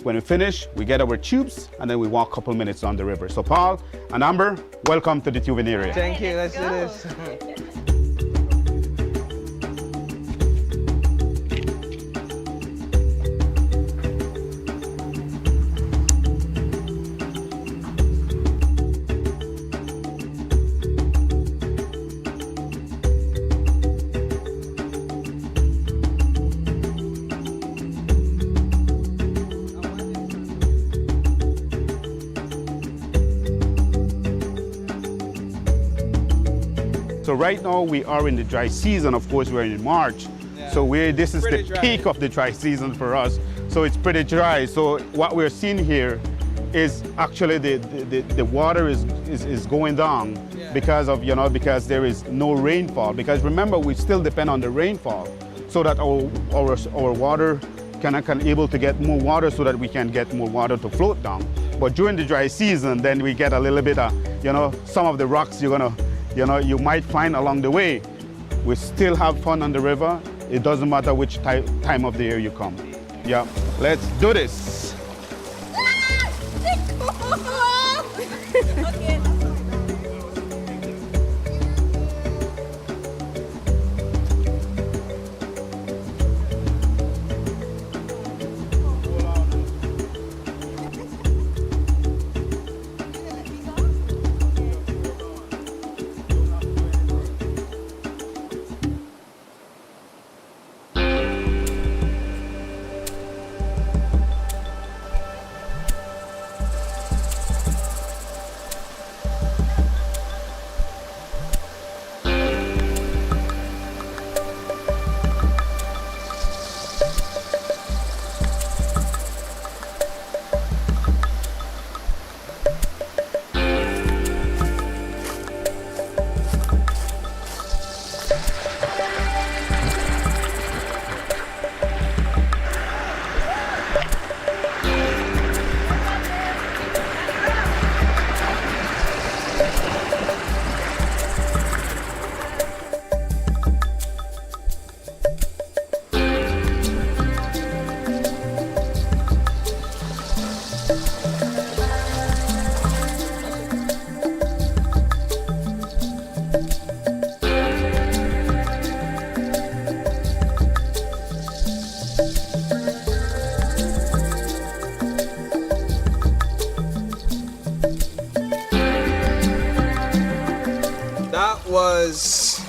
When we finish, we get our tubes, and then we walk a couple minutes on the river. So Paul and Amber, welcome to the tubing area.
Thank you, let's do this.
So right now we are in the dry season. Of course, we're in March.
Yeah.
So this is
Pretty
the
dry.
peak of the dry season for us. So it's pretty dry. So what we're seeing here is actually the water is going down because of, because there is no rainfall. Because remember, we still depend on the rainfall so that our water can able to get more water so that we can get more water to float down. But during the dry season, then we get a little bit of, some of the rocks you might find along the way. We still have fun on the river. It doesn't matter which time of the year you come. Yeah, let's do this.
Was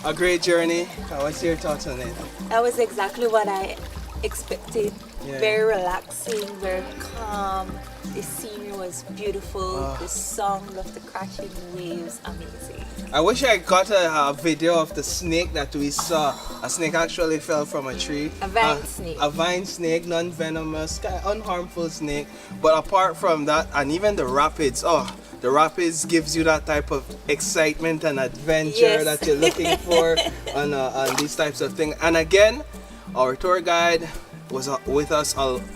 a great journey. What's your thoughts on it?
That was exactly what I expected.
Yeah.
Very relaxing, very calm. The scenery was beautiful. The sound of the crashing waves, amazing.
I wish I got a video of the snake that we saw. A snake actually fell from a tree.
A vine snake.
A vine snake, non-venomous, unharmful snake. But apart from that, and even the rapids, the rapids gives you that type of excitement and adventure that you're looking for on these types of things. And again, our tour guide was with us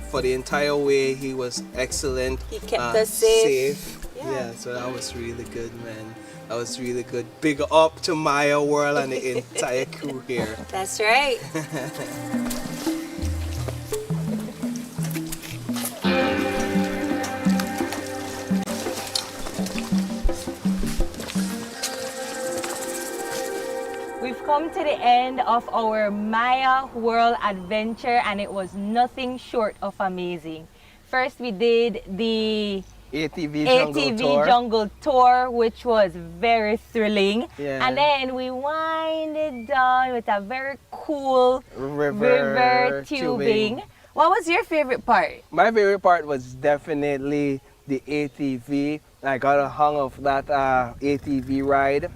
for the entire way. He was excellent.
He kept us safe.
Yeah, so that was really good, man. That was really good. Big up to Maya World and the entire crew here.
That's right.
We've come to the end of our Maya World adventure, and it was nothing short of amazing. First, we did the
ATV
jungle tour, which was very thrilling.
Yeah.
And then we winded down with a very cool
river
tubing. What was your favorite part?
My favorite part was definitely the ATV. I got a hung of that ATV ride.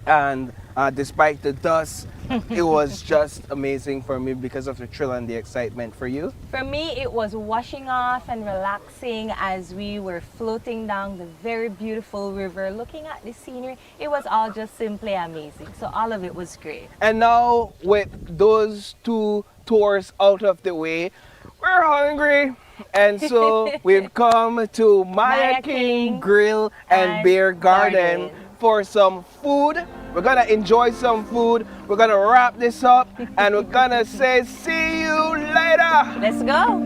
And despite the dust, it was just amazing for me because of the thrill and the excitement. For you?
For me, it was washing off and relaxing as we were floating down the very beautiful river, looking at the scenery. It was all just simply amazing. So all of it was great.
And now with those two tours out of the way, we're hungry. And so we've come to Maya King Grill and Beer Garden for some food. We're gonna enjoy some food. We're gonna wrap this up and we're gonna say see you later.
Let's go.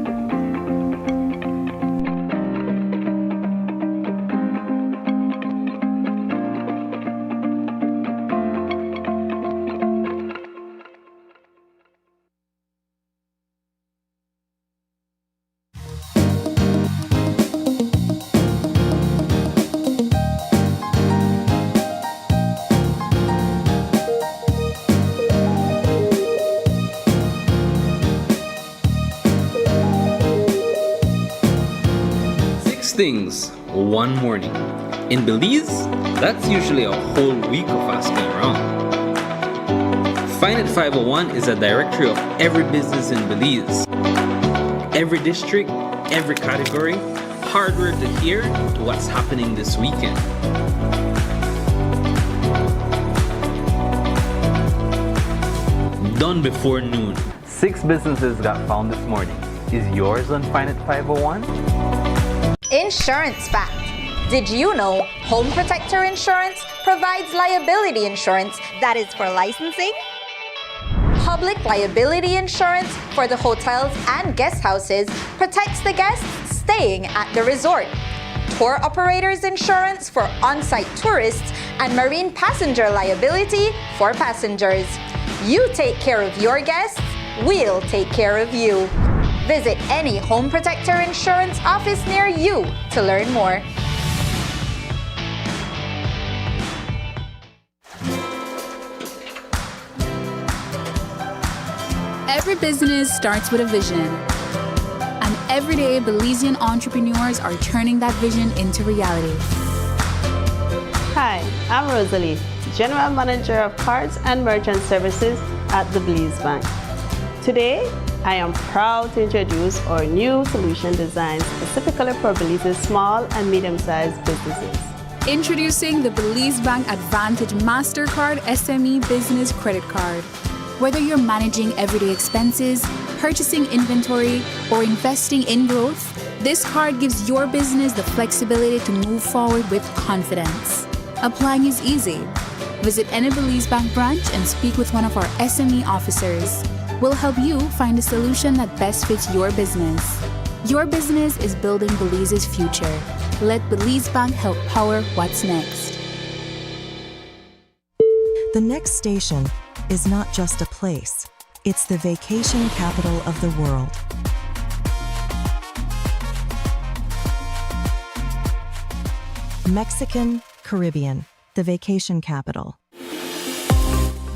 Things one morning. In Belize, that's usually a whole week of asking around. Find It 501 is a directory of every business in Belize. Every district, every category, hardware to here to what's happening this weekend. Done before noon.
6 businesses got found this morning. Is yours on Find It 501?
Insurance fact. Did you know Home Protector Insurance provides liability insurance that is for licensing? Public liability insurance for the hotels and guest houses protects the guests staying at the resort. Tour operators insurance for on-site tourists and marine passenger liability for passengers. You take care of your guests, we'll take care of you. Visit any Home Protector Insurance office near you to learn more.
Every business starts with a vision. And every day, Belizean entrepreneurs are turning that vision into reality.
Hi, I'm Rosalie, General Manager of Cards and Merchant Services at the Belize Bank. Today, I am proud to introduce our new solution designed specifically for Belize's small and medium-sized businesses.
Introducing the Belize Bank Advantage MasterCard SME Business Credit Card. Whether you're managing everyday expenses, purchasing inventory, or investing in growth, this card gives your business the flexibility to move forward with confidence. Applying is easy. Visit any Belize Bank branch and speak with one of our SME officers. We'll help you find a solution that best fits your business. Your business is building Belize's future. Let Belize Bank help power what's next.
The next station is not just a place, it's the vacation capital of the world. Mexican Caribbean, the vacation capital.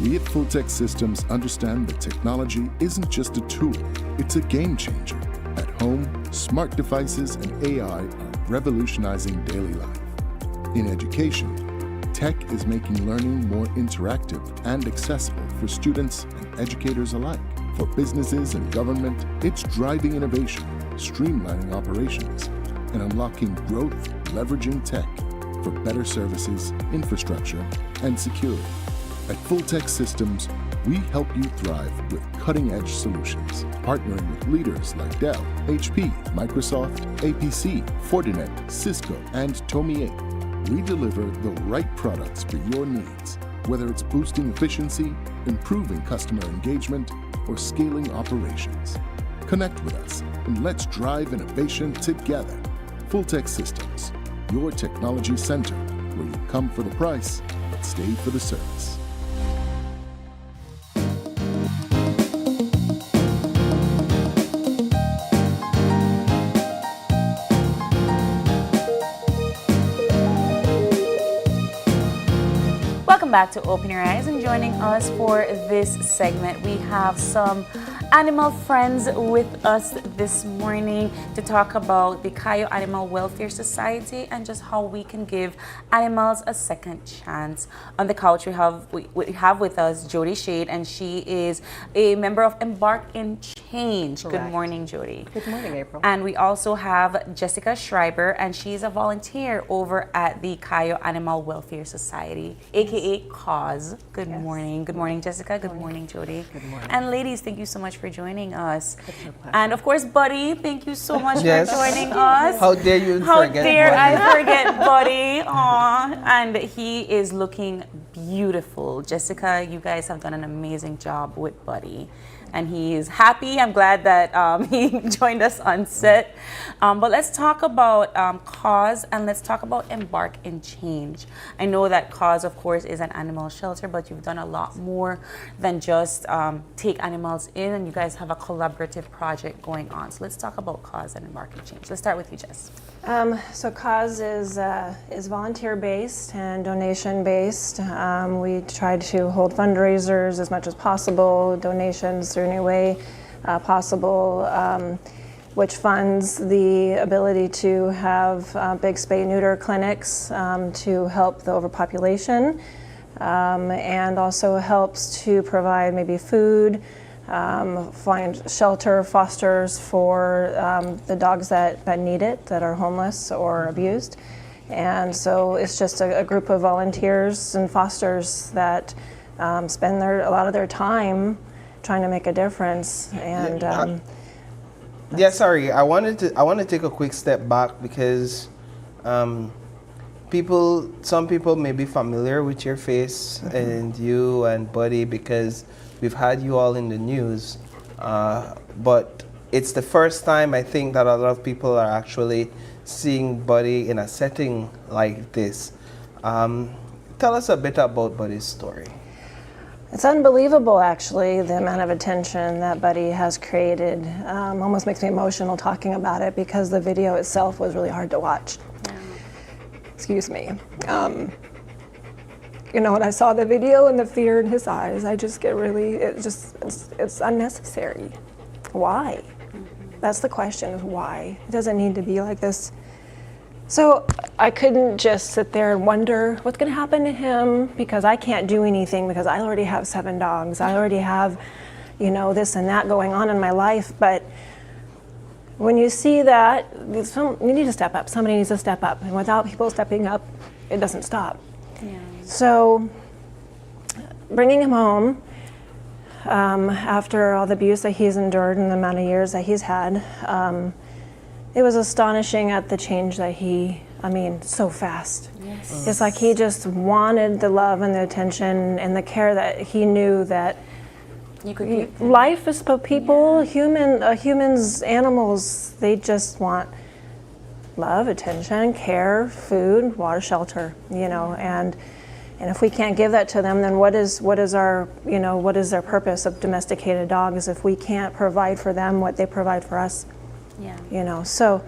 We at Fulltech Systems understand that technology isn't just a tool, it's a game changer. At home, smart devices and AI are revolutionizing daily life. In education, tech is making learning more interactive and accessible for students and educators alike. For businesses and government, it's driving innovation, streamlining operations, and unlocking growth, leveraging tech for better services, infrastructure, and security. At Fulltech Systems, we help you thrive with cutting-edge solutions, partnering with leaders like Dell, HP, Microsoft, APC, Fortinet, Cisco, and Tomie. We deliver the right products for your needs, whether it's boosting efficiency, improving customer engagement, or scaling operations. Connect with us and let's drive innovation together. Fulltech Systems, your technology center, where you come for the price, but stay for the service.
Welcome back to Open Your Eyes, and joining us for this segment we have some animal friends with us this morning to talk about the Cayo Animal Welfare Society and just how we can give animals a second chance. On the couch, we have with us Jody Shade, and she is a member of Embark in Change.
Correct.
Good morning, Jody.
Good morning, April.
And we also have Jessica Schreiber, and she's a volunteer over at the Cayo Animal Welfare Society, aka CAUSE. Good morning. Good morning, Jessica. Good morning, Jody.
Good morning.
And ladies, thank you so much for joining us. And of course, Buddy, thank you so much
Yes.
for joining us.
How dare you
How
forget
dare
Buddy.
I forget Buddy? Aw. And he is looking beautiful. Jessica, you guys have done an amazing job with Buddy. And he is happy. I'm glad that he joined us on set. But let's talk about CAUSE, and let's talk about Embark in Change. I know that CAUSE, of course, is an animal shelter, but you've done a lot more than just take animals in, and you guys have a collaborative project going on. So let's talk about CAUSE and Embark in Change. Let's start with you, Jess.
So CAUSE is volunteer-based and donation-based. We try to hold fundraisers as much as possible, donations through any way possible, which funds the ability to have big spay-neuter clinics to help the overpopulation, and also helps to provide maybe food, find shelter, fosters for the dogs that need it, that are homeless or abused. And so it's just a group of volunteers and fosters that spend a lot of their time trying to make a difference. And
sorry, I want to take a quick step back because some people may be familiar with your face and you and Buddy because we've had you all in the news, but it's the first time I think that a lot of people are actually seeing Buddy in a setting like this. Tell us a bit about Buddy's story.
it's unbelievable, actually, the amount of attention that Buddy has created. Almost makes me emotional talking about it because the video itself was really hard to watch. Excuse me. You know, when I saw the video and the fear in his eyes, I just get really, it's unnecessary. Why? That's the question, is why? It doesn't need to be like this. So I couldn't just sit there and wonder what's gonna happen to him because I can't do anything because I already have 7 dogs. I already have, you know, this and that going on in my life. But when you see that, you need to step up. Somebody needs to step up. And without people stepping up, it doesn't stop.
Yeah.
So bringing him home, after all the abuse that he's endured and the amount of years that he's had, it was astonishing at the change that so fast.
Yes.
It's like he just wanted the love and the attention and the care that he knew that life is about people, humans, animals, they just want love, attention, care, food, water, shelter, you know, and if we can't give that to them, then what is their purpose of domesticated dogs if we can't provide for them what they provide for us?
Yeah.
You know, so,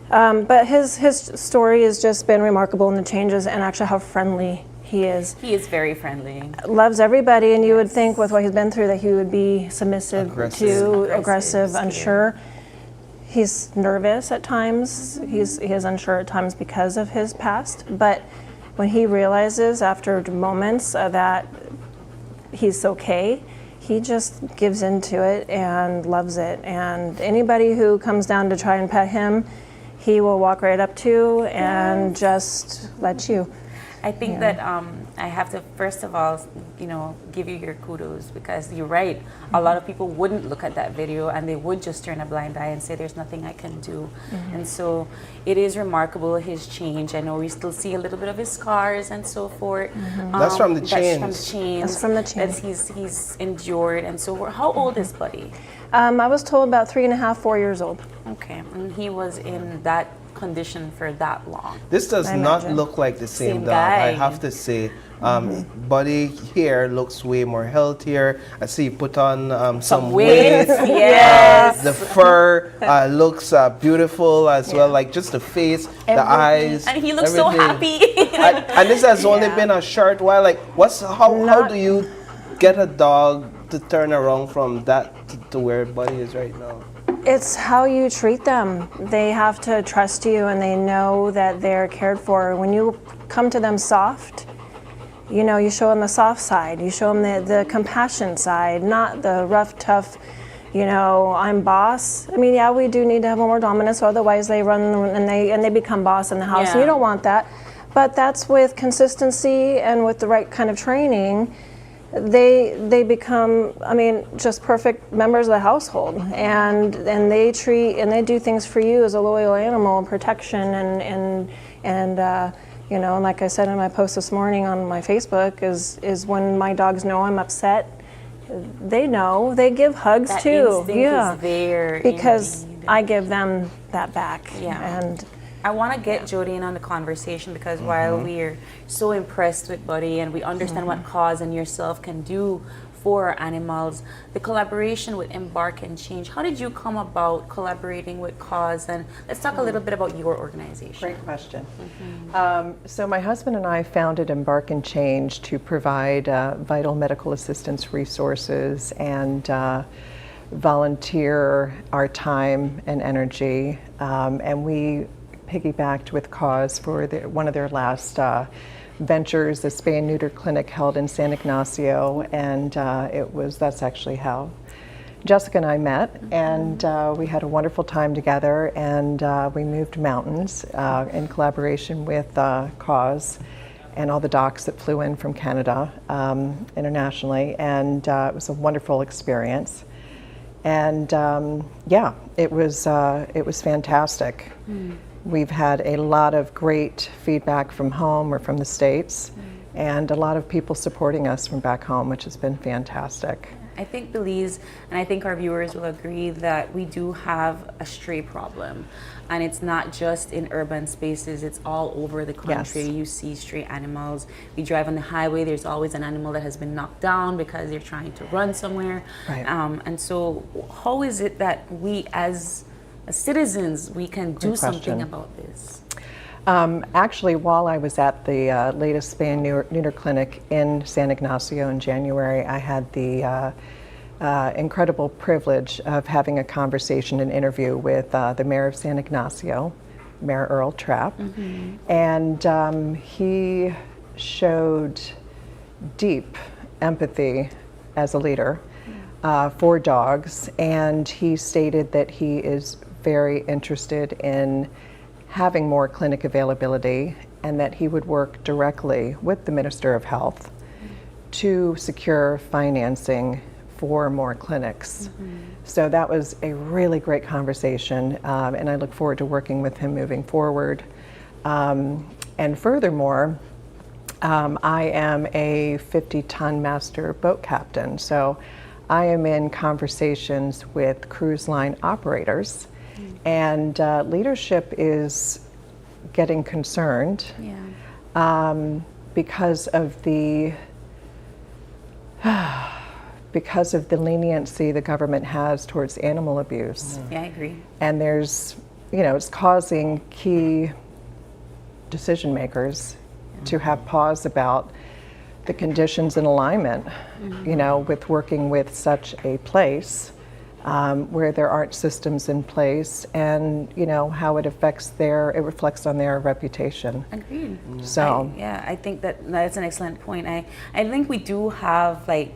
but his story has just been remarkable in the changes and actually how friendly he is.
He is very friendly.
Loves everybody, and you would think with what he's been through that he would be submissive, aggressive, unsure. He's nervous at times. He is unsure at times because of his past, but when he realizes after moments that he's okay, he just gives into it and loves it. And anybody who comes down to try and pet him, he will walk right up to and just let you.
I think that I have to, first of all, give you your kudos because you're right. A lot of people wouldn't look at that video and they would just turn a blind eye and say, there's nothing I can do. And so it is remarkable, his change. I know we still see a little bit of his scars and so forth.
That's from the chains.
That's from the chains.
He's endured and so forth. How old is Buddy?
I was told about 3.5, 4 years old.
Okay, and he was in that condition for that long.
This does not look like the same dog,
guy.
I have to say. Buddy here looks way more healthier. I see you put on some weight.
Yes.
The fur looks beautiful as well, like just the face, the eyes.
And he looks so happy.
And this has only been a short while. Like, how do you get a dog to turn around from that to where Buddy is right now?
It's how you treat them. They have to trust you and they know that they're cared for. When you come to them soft, you know, you show them the soft side. You show them the compassion side, not the rough, tough, you know, I'm boss. I mean, yeah, we do need to have more dominance, or otherwise they run and they become boss in the house. And you don't want that. But that's with consistency and with the right kind of training. They become, I mean, just perfect members of the household, and they treat and they do things for you as a loyal animal, protection and you know, and like I said in my post this morning on my Facebook, is when my dogs know I'm upset, they know, they give hugs
that
too.
Is there
because I give them that back.
Yeah.
And
I want to get Jody in on the conversation because while we're so impressed with Buddy and we understand what Cause and yourself can do for our animals, the collaboration with Embark and Change, how did you come about collaborating with Cause? And let's talk a little bit about your organization.
Great question. So my husband and I founded Embark and Change to provide vital medical assistance resources and volunteer our time and energy. And we piggybacked with Cause for one of their last ventures, the spay and neuter clinic held in San Ignacio, and that's actually how Jessica and I met, and we had a wonderful time together, and we moved mountains in collaboration with Cause and all the docs that flew in from Canada internationally, and it was a wonderful experience. And yeah, it was fantastic. We've had a lot of great feedback from home or from the States, and a lot of people supporting us from back home, which has been fantastic.
I think Belize, and I think our viewers will agree that we do have a stray problem. And it's not just in urban spaces, it's all over the country.
Yes.
You see stray animals. We drive on the highway, there's always an animal that has been knocked down because they're trying to run somewhere.
Right.
And so how is it that we as citizens, we can do something about this?
Actually, while I was at the latest spay and neuter clinic in San Ignacio in January, I had the incredible privilege of having a conversation and interview with the mayor of San Ignacio, Mayor Earl Trapp, and he showed deep empathy as a leader for dogs, and he stated that he is very interested in having more clinic availability, and that he would work directly with the Minister of Health to secure financing for more clinics. So that was a really great conversation, and I look forward to working with him moving forward. And furthermore, I am a 50-ton master boat captain, so I am in conversations with cruise line operators, and leadership is getting concerned because of the leniency the government has towards animal abuse.
Yeah, I agree.
And there's, it's causing key decision makers to have pause about the conditions and alignment, with working with such a place where there aren't systems in place, and how it reflects on their reputation.
Agreed.
So
I think that's an excellent point. I think we do have a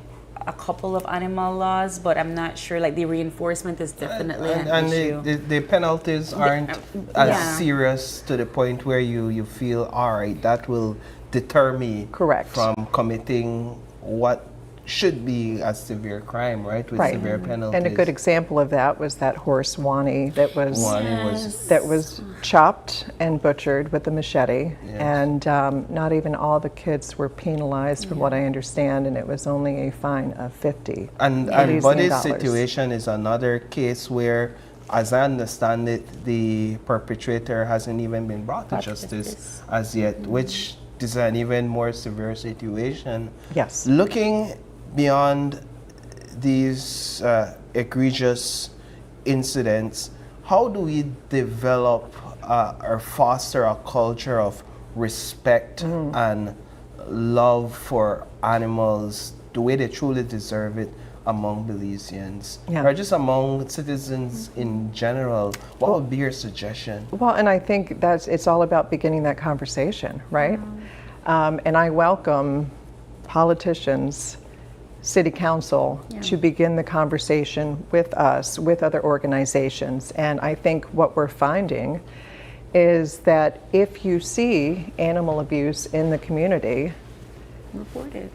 couple of animal laws, but I'm not sure the reinforcement is definitely an issue.
The penalties aren't as serious to the point where you feel, all right, that will deter me from committing what should be a severe crime, right? With severe penalties.
And a good example of that was that horse Wani that was chopped and butchered with a machete, and not even all the kids were penalized, from what I understand, and it was only a fine of $50.
And Buddy's situation is another case where, as I understand it, the perpetrator hasn't even been brought to justice as yet, which is an even more severe situation.
Yes.
Looking beyond these egregious incidents, how do we develop or foster a culture of respect and love for animals the way they truly deserve it among Belizeans,
Yeah.
or just among citizens in general? What would be your suggestion?
Well, and I think it's all about beginning that conversation, right? And I welcome politicians, city council, to begin the conversation with us, with other organizations. And I think what we're finding is that if you see animal abuse in the community,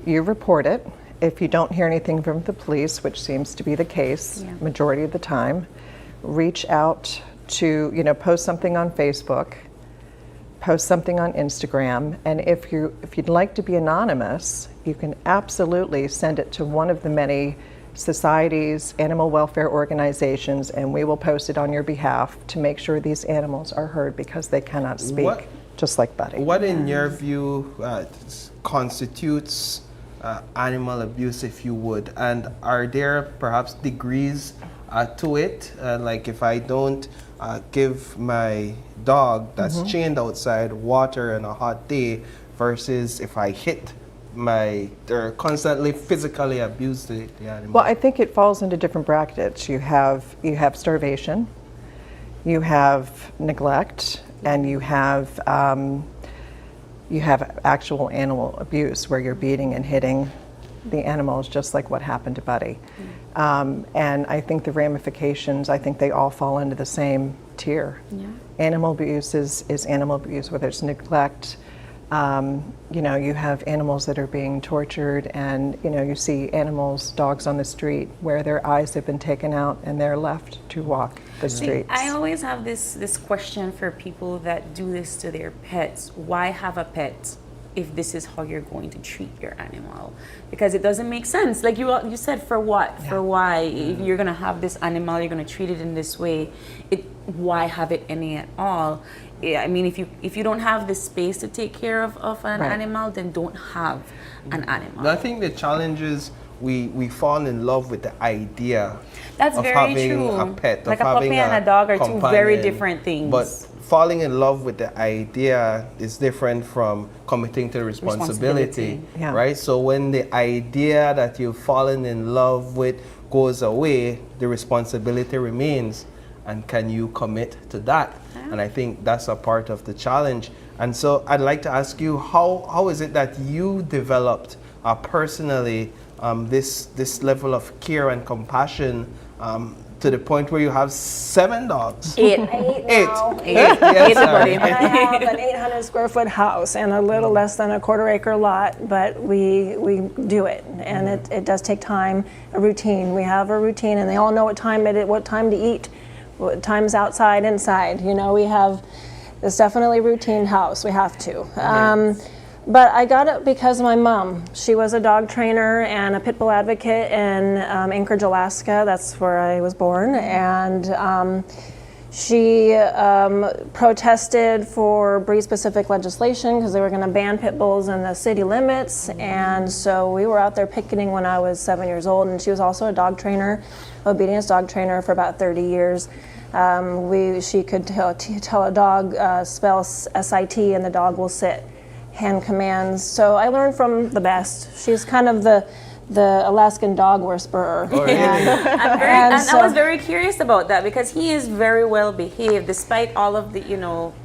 you report it. If you don't hear anything from the police, which seems to be the case majority of the time, reach out to, post something on Facebook, post something on Instagram, and if you'd like to be anonymous, you can absolutely send it to one of the many societies, animal welfare organizations, and we will post it on your behalf to make sure these animals are heard because they cannot speak, just like Buddy.
What, in your view, constitutes animal abuse, if you would? And are there perhaps degrees to it? Like if I don't give my dog that's chained outside water on a hot day versus if I hit or constantly physically abuse the animal?
Well, I think it falls into different brackets. You have starvation, you have neglect, and you have actual animal abuse where you're beating and hitting the animals, just like what happened to Buddy. And I think the ramifications, I think they all fall into the same tier. Animal abuse is animal abuse, whether it's neglect. You have animals that are being tortured, and you see dogs on the street where their eyes have been taken out and they're left to walk the streets.
I always have this question for people that do this to their pets. Why have a pet if this is how you're going to treat your animal? Because it doesn't make sense. Like you said, for what? Yeah. For why? If you're gonna have this animal, you're gonna treat it in this way. Why have it any at all? I mean, if you don't have the space to take care of an animal, then don't have an animal.
I think the challenge is we fall in love with the idea of
very
having
true.
a pet,
like
of
a puppy
having
and a dog are
companion.
two very different things.
But falling in love with the idea is different from committing to the responsibility.
Yeah.
Right? So when the idea that you've fallen in love with goes away, the responsibility remains. And can you commit to that? And I think that's a part of the challenge. And so I'd like to ask you, how is it that you developed personally this level of care and compassion to the point where you have 7 dogs?
Eight.
Yes, sorry.
And I have an 800 square foot house and a little less than a quarter acre lot, but we do it, and it does take time, a routine. We have a routine, and they all know what time to eat, what time's outside, inside. It's definitely a routine house. We have to. But I got it because of my mom. She was a dog trainer and a pit bull advocate in Anchorage, Alaska. That's where I was born. And she protested for breed-specific legislation because they were going to ban pit bulls in the city limits. And so we were out there picketing when I was 7 years old. And she was also a dog trainer, obedience dog trainer for about 30 years. She could tell a dog, spell SIT, and the dog will sit. Hand commands. So I learned from the best. She's kind of the Alaskan dog whisperer.
Oh, really?
And I was very curious about that because he is very well behaved despite all of the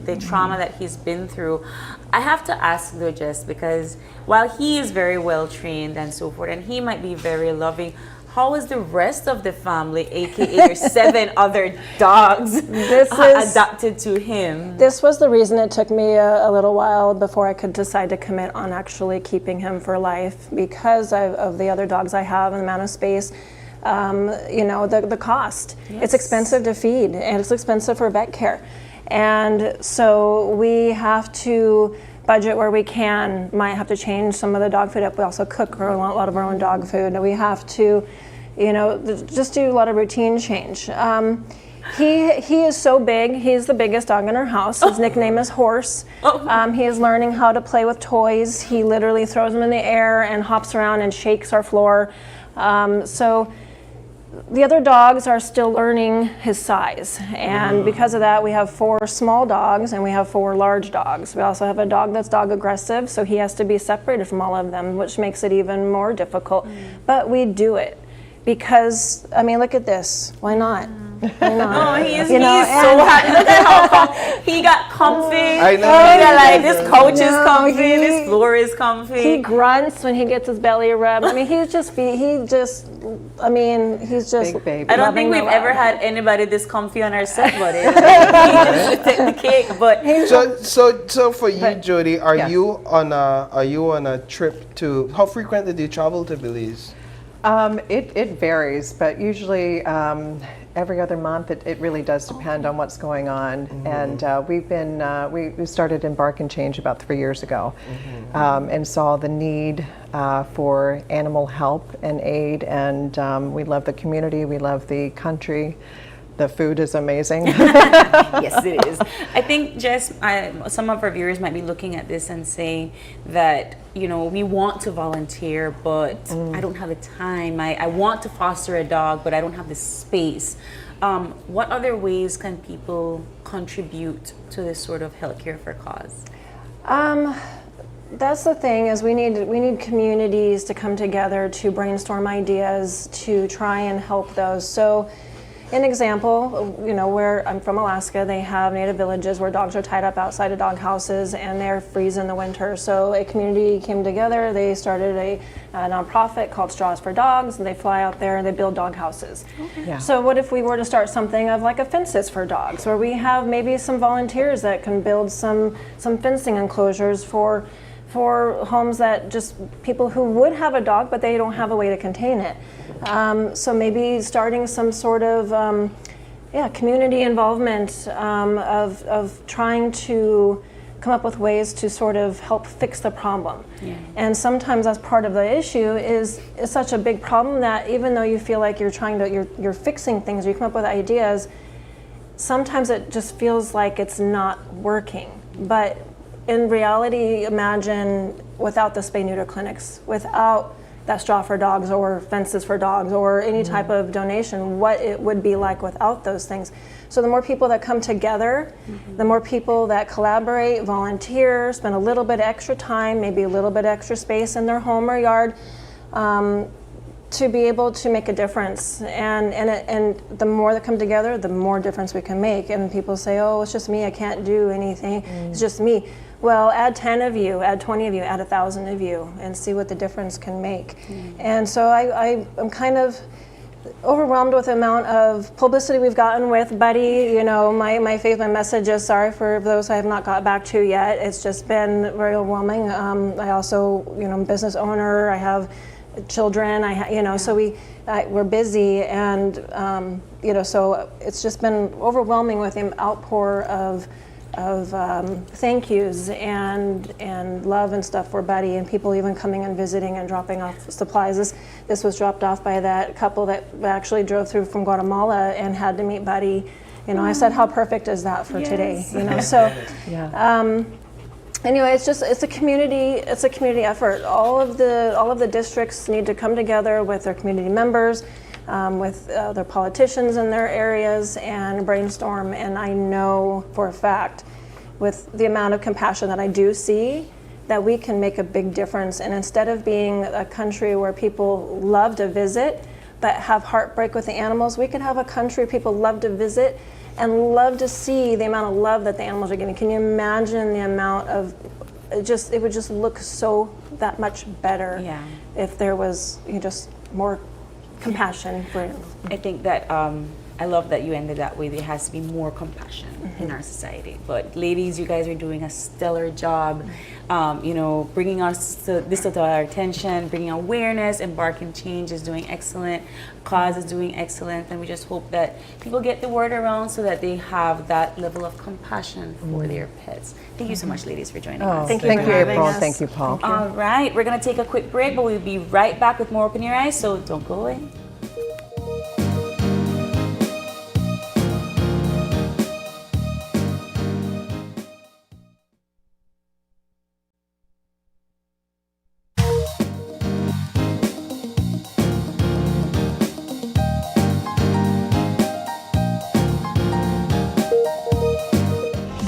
the trauma that he's been through. I have to ask though, Jess, because while he is very well trained and so forth, and he might be very loving, how is the rest of the family, aka your 7 other dogs, adapted to him?
This was the reason it took me a little while before I could decide to commit on actually keeping him for life, because of the other dogs I have and the amount of space. The cost. Yes. It's expensive to feed, and it's expensive for vet care. And so we have to budget where we can. Might have to change some of the dog food up. We also cook a lot of our own dog food. And we have to, just do a lot of routine change. He is so big. He's the biggest dog in our house. His nickname is Horse. He is learning how to play with toys. He literally throws them in the air and hops around and shakes our floor. So the other dogs are still learning his size, and because of that we have 4 small dogs and we have 4 large dogs. We also have a dog that's dog aggressive, so he has to be separated from all of them, which makes it even more difficult. But we do it because, I mean, look at this. Why not? Why not?
Oh, he's
You know,
so happy. Look at how he got comfy.
I know.
He got, like, this couch is comfy, this floor is comfy.
He grunts when he gets his belly rubbed. I mean, he's just big baby.
I don't think we've ever had anybody this comfy on our set, buddy. Like, take the cake, but
So for you, Jody, are you on a trip to? How frequently do you travel to Belize?
It varies, but usually every other month. It really does depend on what's going on. And we started Embark and Change about 3 years ago, and saw the need for animal help and aid. And we love the community. We love the country. The food is amazing.
Yes, it is. I think, Jess, some of our viewers might be looking at this and saying that, we want to volunteer, but I don't have the time. I want to foster a dog, but I don't have the space. What other ways can people contribute to this sort of healthcare for cause?
That's the thing, is we need communities to come together to brainstorm ideas to try and help those. So, an example, where I'm from Alaska, they have native villages where dogs are tied up outside of dog houses and they're freeze in the winter. So a community came together, they started a nonprofit called Straws for Dogs, and they fly out there and they build dog houses. Okay. Yeah. So what if we were to start something of like a fences for dogs, where we have maybe some volunteers that can build some fencing enclosures for homes that just people who would have a dog but they don't have a way to contain it. So maybe starting some sort of community involvement of trying to come up with ways to sort of help fix the problem. Yeah. And sometimes that's part of the issue is it's such a big problem that even though you feel like you're fixing things, you come up with ideas, sometimes it just feels like it's not working. But in reality, imagine without the spay-neuter clinics, without that Straw for Dogs or Fences for Dogs or any type of donation, what it would be like without those things. So the more people that come together, the more people that collaborate, volunteer, spend a little bit extra time, maybe a little bit extra space in their home or yard, to be able to make a difference. And the more that come together, the more difference we can make. And people say, oh, it's just me, I can't do anything, it's just me. Well, add 10 of you, add 20 of you, add 1,000 of you, and see what the difference can make. And so I'm kind of overwhelmed with the amount of publicity we've gotten with Buddy. My messages, sorry for those I have not got back to yet. It's just been very overwhelming. I also, I'm a business owner, I have children, so we're busy, and so it's just been overwhelming with the outpour of thank yous and love and stuff for Buddy, and people even coming and visiting and dropping off supplies. This was dropped off by that couple that actually drove through from Guatemala and had to meet Buddy. I said, how perfect is that for today? So anyway, it's a community effort. All of the districts need to come together with their community members, with their politicians in their areas, and brainstorm. And I know for a fact, with the amount of compassion that I do see, that we can make a big difference. And instead of being a country where people love to visit but have heartbreak with the animals, we could have a country people love to visit and love to see the amount of love that the animals are giving. Can you imagine the amount of it would just look so that much better if there was just more compassion for it.
I think that I love that you ended that way. There has to be more compassion in our society. But ladies, you guys are doing a stellar job, bringing this to our attention, bringing awareness. Embark and Change is doing excellent. Cause is doing excellent. And we just hope that people get the word around so that they have that level of compassion for their pets. Thank you so much, ladies, for joining us.
Thank you, April. Thank you, Paul.
All right, we're going to take a quick break, but we'll be right back with more Open Your Eyes, so don't go away.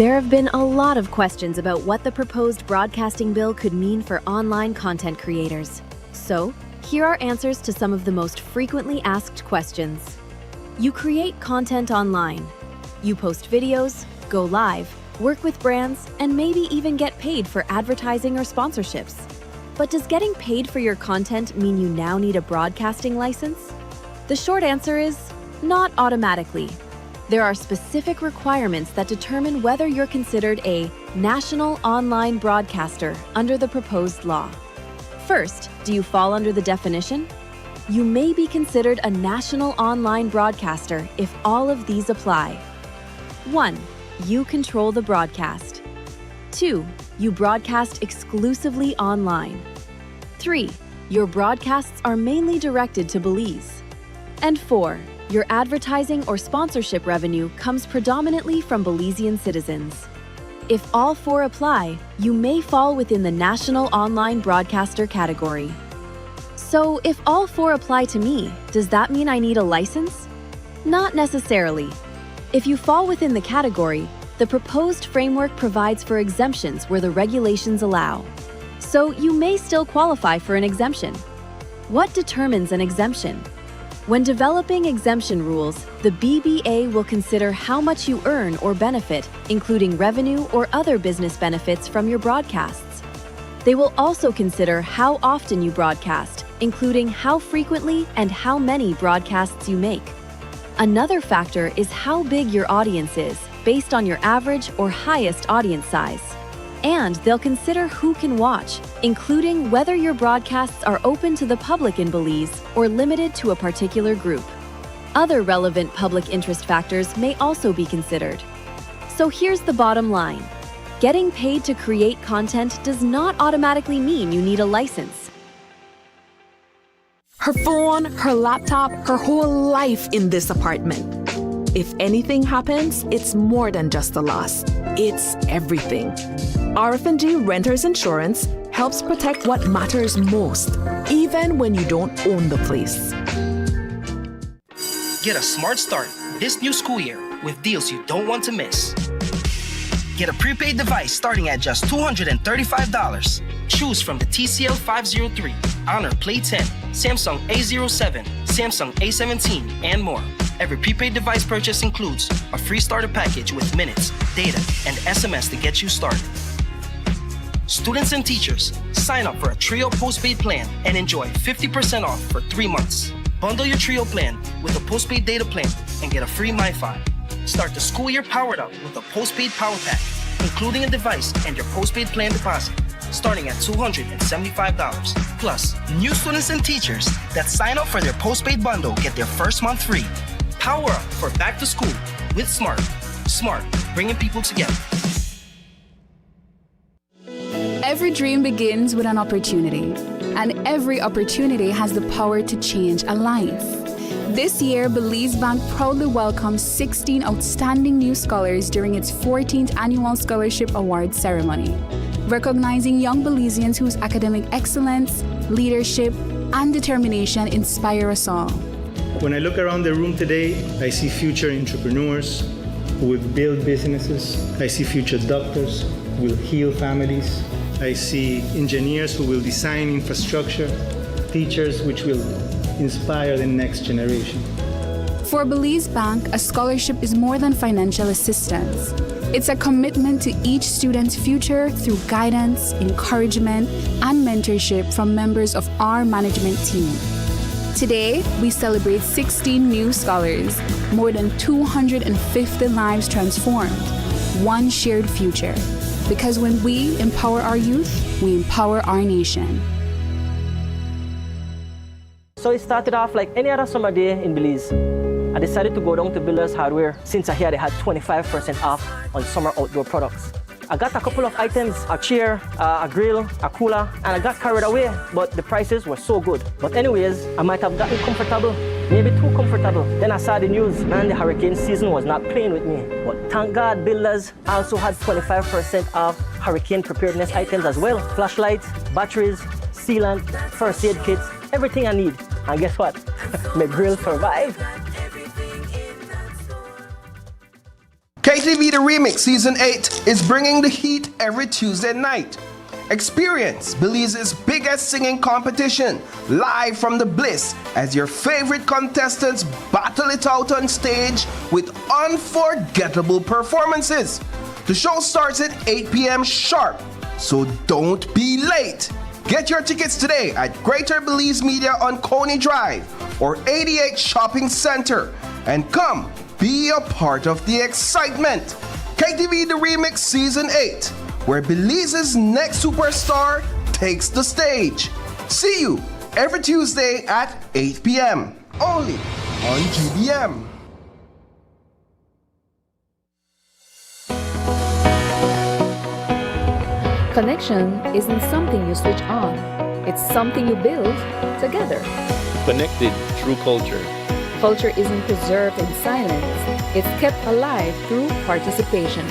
There have been a lot of questions about what the proposed broadcasting bill could mean for online content creators. So, here are answers to some of the most frequently asked questions. You create content online. You post videos, go live, work with brands, and maybe even get paid for advertising or sponsorships. But does getting paid for your content mean you now need a broadcasting license? The short answer is not automatically. There are specific requirements that determine whether you're considered a national online broadcaster under the proposed law. First, do you fall under the definition? You may be considered a national online broadcaster if all of these apply. 1. You control the broadcast. 2. You broadcast exclusively online. 3. Your broadcasts are mainly directed to Belize. And 4. Your advertising or sponsorship revenue comes predominantly from Belizean citizens. If all 4 apply, you may fall within the National Online Broadcaster category. So, if all 4 apply to me, does that mean I need a license? Not necessarily. If you fall within the category, the proposed framework provides for exemptions where the regulations allow. So, you may still qualify for an exemption. What determines an exemption? When developing exemption rules, the BBA will consider how much you earn or benefit, including revenue or other business benefits from your broadcasts. They will also consider how often you broadcast, including how frequently and how many broadcasts you make. Another factor is how big your audience is, based on your average or highest audience size. And they'll consider who can watch, including whether your broadcasts are open to the public in Belize or limited to a particular group. Other relevant public interest factors may also be considered. So here's the bottom line. Getting paid to create content does not automatically mean you need a license.
Her phone, her laptop, her whole life in this apartment. If anything happens, it's more than just a loss. It's everything. RF&G Renters Insurance helps protect what matters most, even when you don't own the place.
Get a smart start this new school year with deals you don't want to miss. Get a prepaid device starting at just $235. Choose from the TCL 503, Honor Play 10, Samsung A07, Samsung A17, and more. Every prepaid device purchase includes a free starter package with minutes, data, and SMS to get you started. Students and teachers, sign up for a Trio postpaid plan and enjoy 50% off for 3 months. Bundle your Trio plan with a postpaid data plan and get a free MiFi. Start the school year powered up with a postpaid power pack, including a device and your postpaid plan deposit, starting at $275. Plus, new students and teachers that sign up for their postpaid bundle get their first month free. Power up for back to school with Smart. Smart, bringing people together.
Every dream begins with an opportunity, and every opportunity has the power to change a life. This year, Belize Bank proudly welcomes 16 outstanding new scholars during its 14th annual Scholarship Awards ceremony, recognizing young Belizeans whose academic excellence, leadership, and determination inspire us all.
When I look around the room today, I see future entrepreneurs who will build businesses. I see future doctors who will heal families. I see engineers who will design infrastructure, teachers which will inspire the next generation.
For Belize Bank, a scholarship is more than financial assistance. It's a commitment to each student's future through guidance, encouragement, and mentorship from members of our management team. Today, we celebrate 16 new scholars, more than 250 lives transformed, one shared future. Because when we empower our youth, we empower our nation.
So it started off like any other summer day in Belize. I decided to go down to Builders Hardware since I heard they had 25% off on summer outdoor products. I got a couple of items, a chair, a grill, a cooler, and I got carried away, but the prices were so good. But anyways, I might have gotten comfortable, maybe too comfortable. Then I saw the news, man, the hurricane season was not playing with me. But thank God, Builders also had 25% off hurricane preparedness items as well. Flashlights, batteries, sealant, first aid kits, everything I need. And guess what? My grill survived.
KTV The Remix Season 8 is bringing the heat every Tuesday night. Experience Belize's biggest singing competition live from the Bliss as your favorite contestants battle it out on stage with unforgettable performances. The show starts at 8 p.m. sharp, so don't be late. Get your tickets today at Greater Belize Media on Coney Drive or 88 Shopping Center and come be a part of the excitement. KTV The Remix Season 8, where Belize's next superstar takes the stage. See you every Tuesday at 8 p.m. only on GBM.
Connection isn't something you switch on. It's something you build together.
Connected through culture.
Culture isn't preserved in silence. It's kept alive through participation.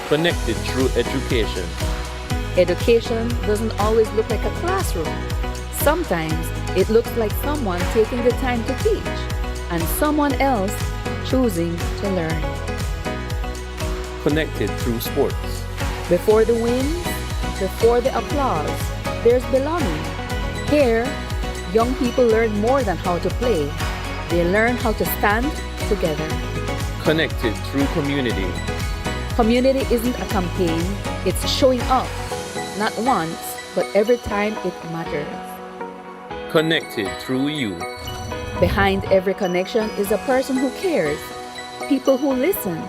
Connected through education.
Education doesn't always look like a classroom. Sometimes it looks like someone taking the time to teach and someone else choosing to learn.
Connected through sports.
Before the wins, before the applause, there's belonging. Here, young people learn more than how to play. They learn how to stand together.
Connected through community.
Community isn't a campaign, it's showing up. Not once, but every time it matters.
Connected through you.
Behind every connection is a person who cares. People who listen.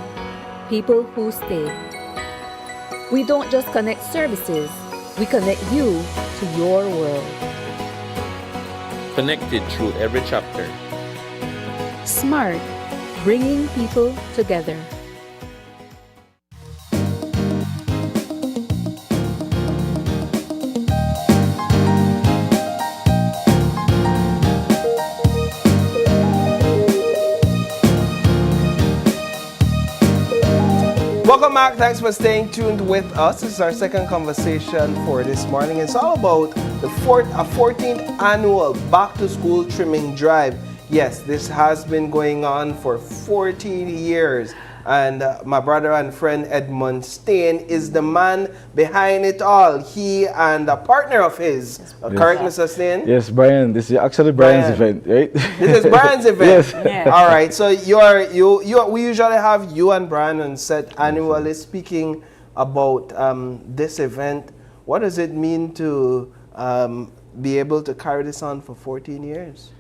People who stay. We don't just connect services, we connect you to your world.
Connected through every chapter.
Smart, bringing people together.
Welcome back. Thanks for staying tuned with us. This is our second conversation for this morning. It's all about the 14th annual Back to School Trimming Drive. Yes, this has been going on for 14 years. And my brother and friend Edmund Stain is the man behind it all. He and a partner of his. Correct, Mr. Stain?
Yes, Brian. This is actually Brian's event, right?
This is Brian's event.
Yes.
Yeah. All right. So we usually have you and Brian on set annually speaking about this event. What does it mean to be able to carry this on for 14 years?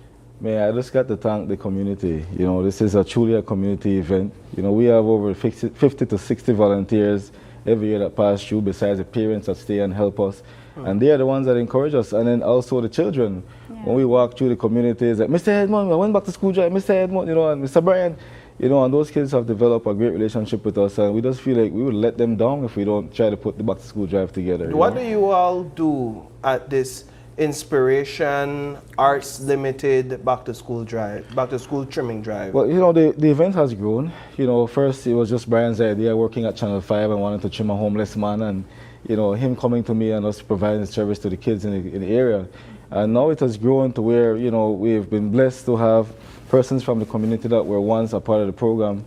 Man, I just got to thank the community. You know, this is truly a community event. You know, we have over 50 to 60 volunteers every year that pass through, besides the parents that stay and help us. And they are the ones that encourage us. And then also the children. Yeah. When we walk through the communities, like, Mr. Edmund, I went back to school drive, Mr. Edmund, you know, and Mr. Brian, you know, and those kids have developed a great relationship with us. And we just feel like we would let them down if we don't try to put the back to school drive together.
What do you all do at this Inspiration Arts Limited Back to School Trimming Drive?
Well, you know, the event has grown. You know, first it was just Brian's idea, working at Channel 5 and wanting to trim a homeless man, and you know, him coming to me and us providing service to the kids in the area. And now it has grown to where, you know, we've been blessed to have persons from the community that were once a part of the program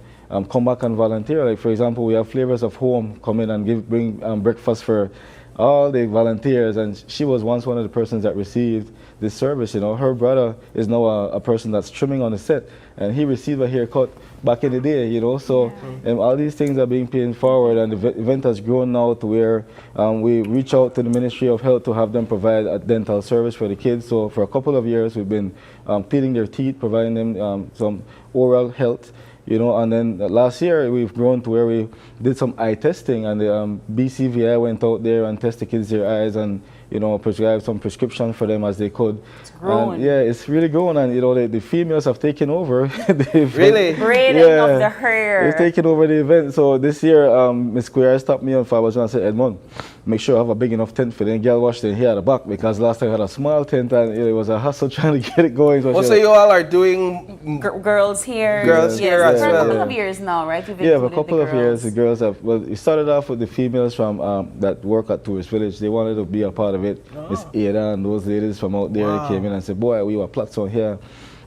come back and volunteer. Like, for example, we have Flavors of Home come in and bring breakfast for all the volunteers, and she was once one of the persons that received this service. You know, her brother is now a person that's trimming on the set, and he received a haircut back in the day, you know. So all these things are being paid forward, and the event has grown now to where we reach out to the Ministry of Health to have them provide a dental service for the kids. So for a couple of years we've been cleaning their teeth, providing them some oral health. You know, and then last year we've grown to where we did some eye testing, and the BCVI went out there and tested kids their eyes, and you know, prescribed some prescription for them as they could. It's growing. Yeah, it's really growing, and you know, the females have taken over.
Really? Braiding of the hair.
They've taken over the event. So this year, Miss Queer stopped me on 5 hours and said, Edmund, make sure I have a big enough tent for the girl wash their hair at the back, because last time I had a small tent and it was a hassle trying to get it going.
So you all are doing
girls here.
Girls here as
for
well.
a couple of years now, right? You've
for a couple of years, the girls have. Well, it started off with the females from that work at Tourist Village. They wanted to be a part of it. Miss Ada and those ladies from out there came in and said, "Boy, we were plots on here."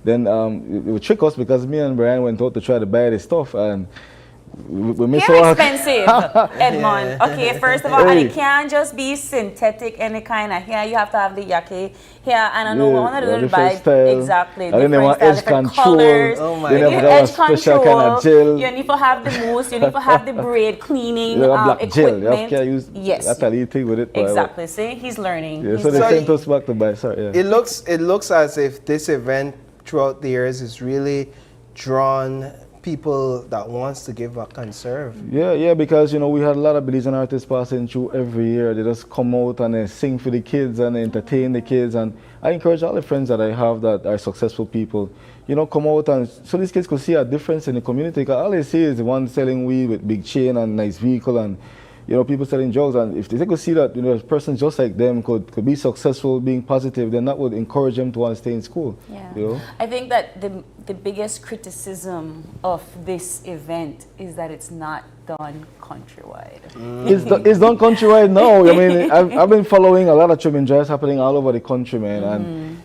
Then it would trick us because me and Brian went out to try to buy this stuff, and we miss
They're
out.
expensive, Edmond. Okay, first of all, and it can't just be synthetic any kind of hair. You have to have the yake here, and I know one of the little buy exactly
And then they want
different
edge
styles, different
control.
colors.
Oh my
They
You
never
need
got a
edge
special
control.
kind of gel.
You need to have the mousse. You need to have the braid cleaning
Black gel.
equipment.
You have to use
Yes,
that's a little thing with it.
exactly. See, he's learning.
Yeah,
He's
so they
learning.
sent us back to buy. Sorry, yeah.
It looks as if this event throughout the years is really drawn people that wants to give back and serve.
Yeah, because we had a lot of Belizean artists passing through every year. They just come out and they sing for the kids and they entertain the kids. And I encourage all the friends that I have that are successful people, come out and so these kids could see a difference in the community. Because all they see is the one selling weed with big chain and nice vehicle and people selling drugs. And if they could see that a person just like them could be successful, being positive, then that would encourage them to want to stay in school.
Yeah. I think that the biggest criticism of this event is that it's not done countrywide.
It's done countrywide now. I mean, I've been following a lot of trimming drives happening all over the country, man. And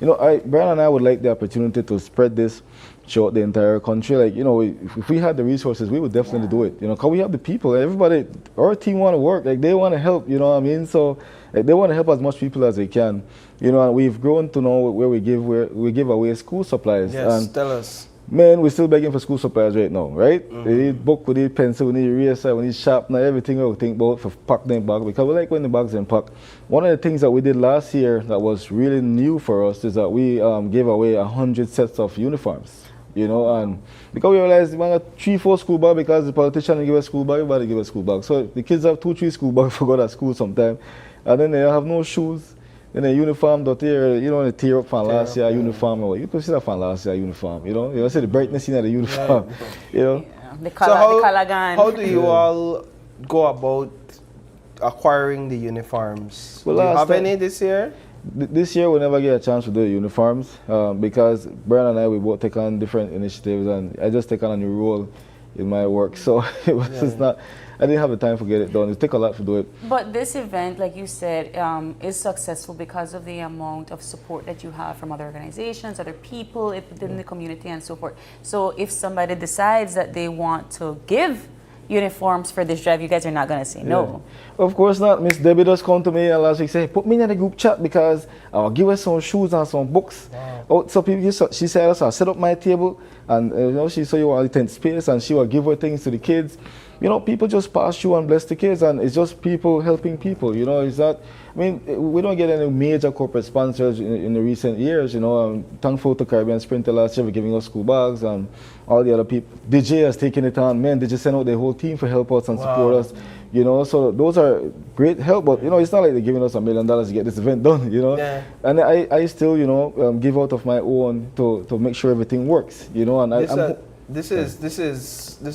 Brian and I would like the opportunity to spread this throughout the entire country. Like, if we had the resources, we would definitely do it. Because we have the people. Everybody, our team want to work. Like, they want to help. You know what I mean? So like, they want to help as much people as they can. And we've grown to know where we give away school supplies.
Yes,
and
tell us.
Man, we're still begging for school supplies right now, right? We need book, we need pencil, we need eraser, we need sharpener, everything we think about for pack them bag, because we like when the bags are packed. One of the things that we did last year that was really new for us is that we gave away 100 sets of uniforms, and because we realized we got 3-4 school bags because the politician didn't give us school bag, everybody give us school bag. So the kids have 2-3 school bags forgot at school sometime, and then they have no shoes. Then the uniform that they tear up from last year uniform. You can see that from last year uniform, You see the brightness in the uniform,
The color, the color gone.
How do you all go about acquiring the uniforms?
Well,
do you have any this year?
This year we never get a chance to do the uniforms because Brian and I, we both take on different initiatives, and I just take on a new role in my work. So it was just not, I didn't have the time to get it done. It took a lot to do it.
But this event, like you said, is successful because of the amount of support that you have from other organizations, other people within the community and so forth. So if somebody decides that they want to give uniforms for this drive, you guys are not going to say no.
Of course not. Miss Debbie just come to me and last week say, put me in the group chat because I'll give us some shoes and some books. Wow. So people, she said, I'll set up my table and she saw you want to tent space and she will give her things to the kids. People just pass through and bless the kids, and it's just people helping people. It's not. I mean, we don't get any major corporate sponsors in the recent years. I'm thankful to Caribbean Sprinter last year for giving us school bags, and all the other people. DJ has taken it on. Man, they just sent out their whole team for help us and support us. So those are great help. But it's not like they're giving us $1 million to get this event done.
Yeah.
And I still give out of my own to make sure everything works. And
this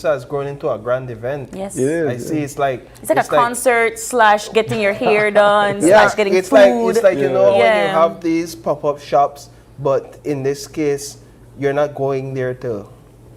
has grown into a grand event.
Yes,
it is.
I see. It's like
a concert / getting your hair done / getting
it's
food.
It's like when you have these pop-up shops, but in this case, you're not going there to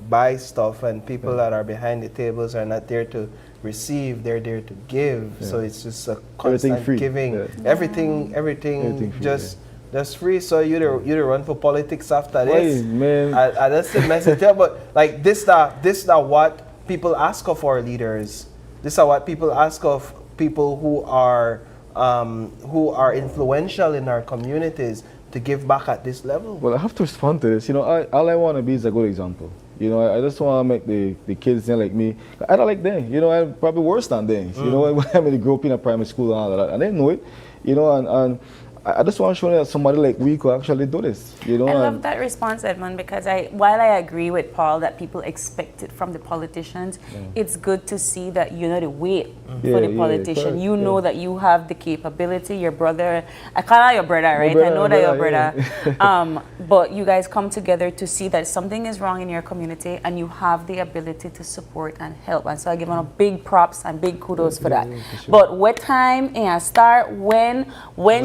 buy stuff, and people that are behind the tables are not there to receive; they're there to give. So it's just a constant giving. Everything just. That's free, so you run for politics after this.
Man.
I that's the message there, but like this that what people ask of our leaders. This is what people ask of people who are influential in our communities to give back at this level.
Well, I have to respond to this. All I want to be is a good example. I just want to make the kids like me. I don't like them. I'm probably worse than them. When I grew up in a primary school and all that, and they know it. And I just want to show that somebody like we could actually do this.
I love that response, Edmund, because while I agree with Paul that people expect it from the politicians, it's good to see that the weight for the politician. You know that you have the capability. Your brother, I call her your brother, right? I know that your brother. But you guys come together to see that something is wrong in your community, and you have the ability to support and help. And so I give them a big props and big kudos for that. For sure. But what time and start? When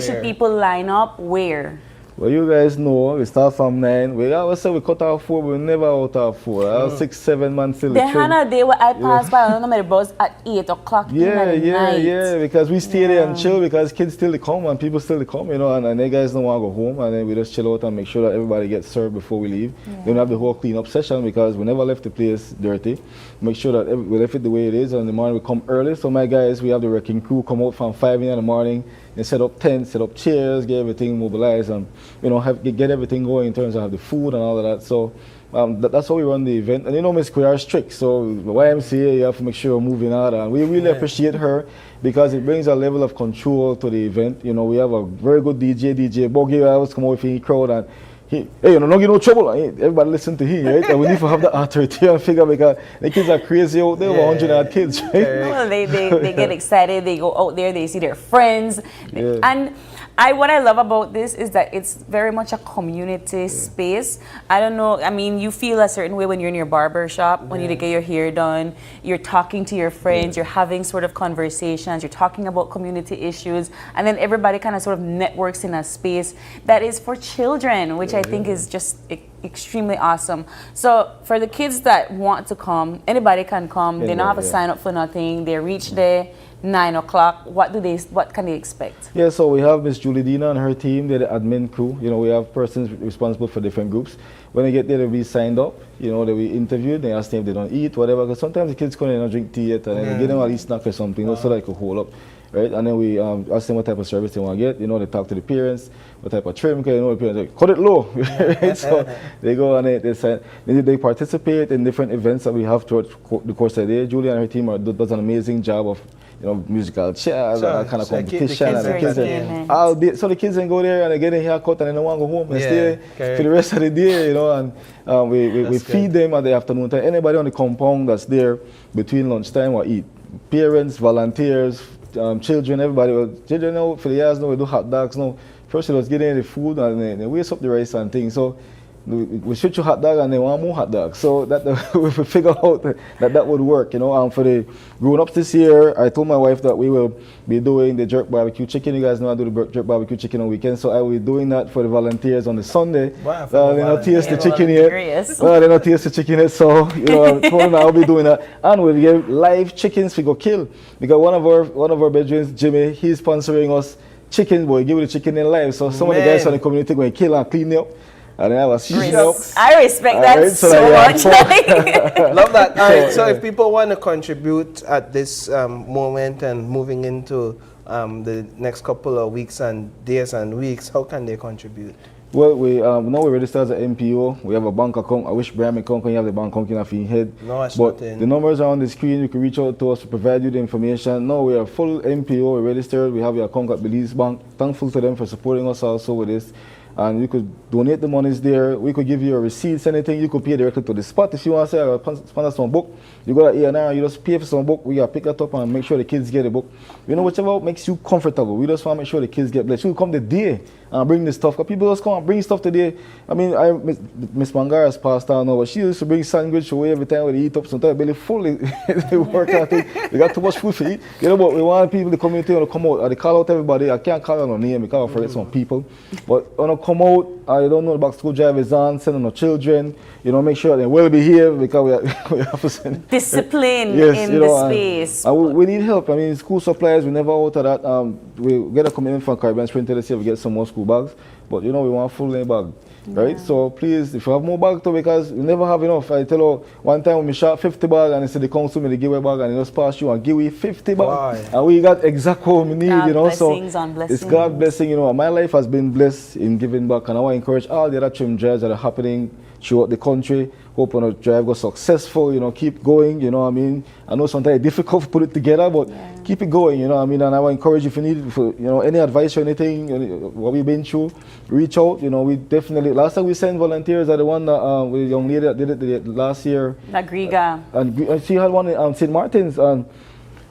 should people line up? Where?
Well, you guys know, we start from 9. We always say we cut off 4, but we never out of 4. I was 6, 7 months still.
They had a day where I passed by, I don't know, my bus at 8 o'clock in the night.
Because we stay there and chill because kids still come and people still come, you know, and they guys don't want to go home, and then we just chill out and make sure that everybody gets served before we leave. Then we have the whole clean-up session because we never left the place dirty. Make sure that we left it the way it is, and in the morning we come early. So my guys, we have the wrecking crew come out from 5 in the morning and set up tents, set up chairs, get everything mobilized, and you know, get everything going in terms of the food and all of that. So that's how we run the event. And you know, Miss Queer is strict, so the YMCA, you have to make sure we're moving out, and we really appreciate her because it brings a level of control to the event. You know, we have a very good DJ Bogey. I always come out in the crowd and hey, you know, don't get no trouble. Everybody listen to him, right? And we need to have the authority and figure because the kids are crazy out there, 100 odd kids, right?
Well, they get excited, they go out there, they see their friends. And what I love about this is that it's very much a community space. I don't know, I mean, you feel a certain way when you're in your barber shop, when you get your hair done, you're talking to your friends, you're having sort of conversations, you're talking about community issues, and then everybody kind of sort of networks in a space that is for children, which I think is just extremely awesome. So for the kids that want to come, anybody can come. They don't have to sign up for nothing. They reach there 9 o'clock. What can they expect?
Yeah, so we have Miss Julie Dina and her team. They're the admin crew. You know, we have persons responsible for different groups. When they get there, they'll be signed up. You know, they'll be interviewed. They ask them if they don't eat, whatever. Because sometimes the kids come in and drink tea yet, and then they give them at least snack or something, so they can hold up. Right? And then we ask them what type of service they want to get. You know, they talk to the parents, what type of trim, because you know the parents like, cut it low. Right? So they go and they participate in different events that we have throughout the course of the day. Julie and her team does an amazing job of, you know, musical chairs and that kind of competition. So the kids then go there and they get a haircut and they don't want to go home and stay for the rest of the day, you know, and we feed them at the afternoon time. Anybody on the compound that's there between lunchtime will eat. Parents, volunteers, children, everybody. Children now, for the years now, we do hot dogs now. First it was getting the food and they waste up the rice and things. So we switch to hot dog and they want more hot dogs. So that we figure out that would work, you know. For the grown-ups this year, I told my wife that we will be doing the jerk barbecue chicken. You guys know I do the jerk barbecue chicken on weekends, so I will be doing that for the volunteers on the Sunday.
Wow,
they don't taste the chicken yet. They don't taste the chicken yet, so you know, I'll be doing that. And we'll get live chickens we go kill because one of our bedrooms, Jimmy, he's sponsoring us chicken. Boy, give it the chicken in live. So some of the guys from the community going to kill and clean it up. And then I was
I respect that so much.
Love that. All right, so if people want to contribute at this moment and moving into the next couple of weeks and days and weeks, how can they contribute?
Well, we now we register as an MPO. We have a bank account. I wish Brian McCon can have the bank account in your head.
No, it's
but
not in.
The numbers are on the screen. You can reach out to us to provide you the information. No, we are full MPO. We're registered. We have your account at Belize Bank. Thankful to them for supporting us also with this. And you could donate the monies there. We could give you a receipts, anything. You could pay directly to the spot. If you want to say, I'll sponsor some book, you go to A&R, you just pay for some book. We got to pick that up and make sure the kids get a book. You know, whichever makes you comfortable. We just want to make sure the kids get blessed. You come the day and bring this stuff. Because people just come and bring stuff today. I mean, Miss Mangara's passed out now, but she used to bring sandwich away every time we eat up. Sometimes belly full. They work out. We got too much food to eat. You know, but we want people, the community, to come out. They call out everybody. I can't call out no name because I forget some people. But when I come out, I don't know about school drivers on, sending our children, you know, make sure they will behave because we have to send
discipline in the space.
And we need help. I mean, school supplies, we never out of that. We get a commitment from Caribbean Spring to see if we get some more school bags, but you know, we want full name bag. Right? So please, if you have more bag too, because we never have enough. I tell you, one time when we shot 50 bag and they said they come to me, they give a bag and they just pass you and give me 50 bag. And we got exactly what we need, you know. So it's God blessing, you know. My life has been blessed in giving back, and I want to encourage all the other trim drives that are happening throughout the country. Hope on a drive goes successful, you know, keep going, you know what I mean. I know sometimes it's difficult to put it together, but keep it going, you know what I mean. And I want to encourage you, if you need, you know, any advice or anything, what we've been through, reach out. You know, we definitely, last time we sent volunteers are the one that, with a young lady that did it last year.
Griga.
And she had one in St. Martin's, and,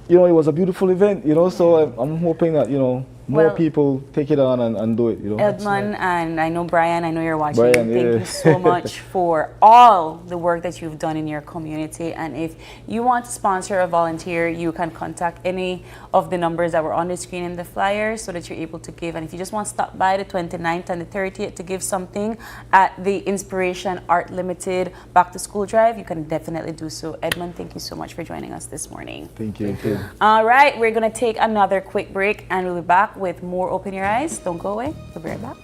you know, it was a beautiful event, you know, so I'm hoping that, you know, more
Well,
people take it on and do it, you know.
Edmund, and I know Brian, I know you're watching.
Brian,
Thank
yeah.
you so much for all the work that you've done in your community. And if you want to sponsor or volunteer, you can contact any of the numbers that were on the screen in the flyer so that you're able to give. And if you just want to stop by the 29th and the 30th to give something at the Inspiration Art Limited Back to School Drive, you can definitely do so. Edmund, thank you so much for joining us this morning.
Thank you. Thank you.
All right, we're going to take another quick break and we'll be back with more Open Your Eyes. Don't go away. We'll be right back.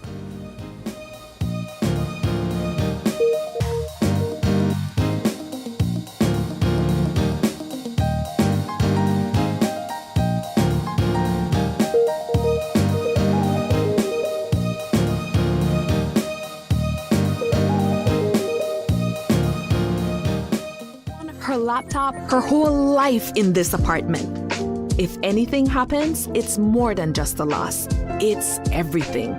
Her laptop, her whole life in this apartment. If anything happens, it's more than just a loss. It's everything.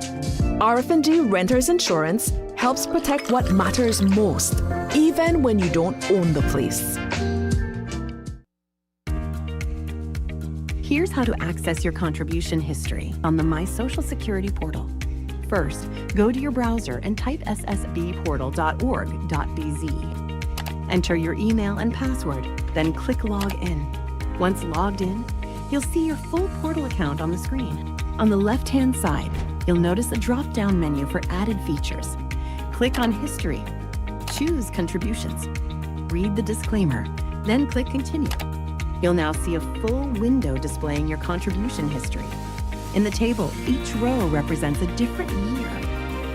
RF&D Renters Insurance helps protect what matters most, even when you don't own the place.
Here's how to access your contribution history on the My Social Security portal. First, go to your browser and type ssbportal.org.bz. Enter your email and password, then click Log In. Once logged in, you'll see your full portal account on the screen. On the left-hand side, you'll notice a drop-down menu for added features. Click on History, choose Contributions, read the disclaimer, then click Continue. You'll now see a full window displaying your contribution history. In the table, each row represents a different year.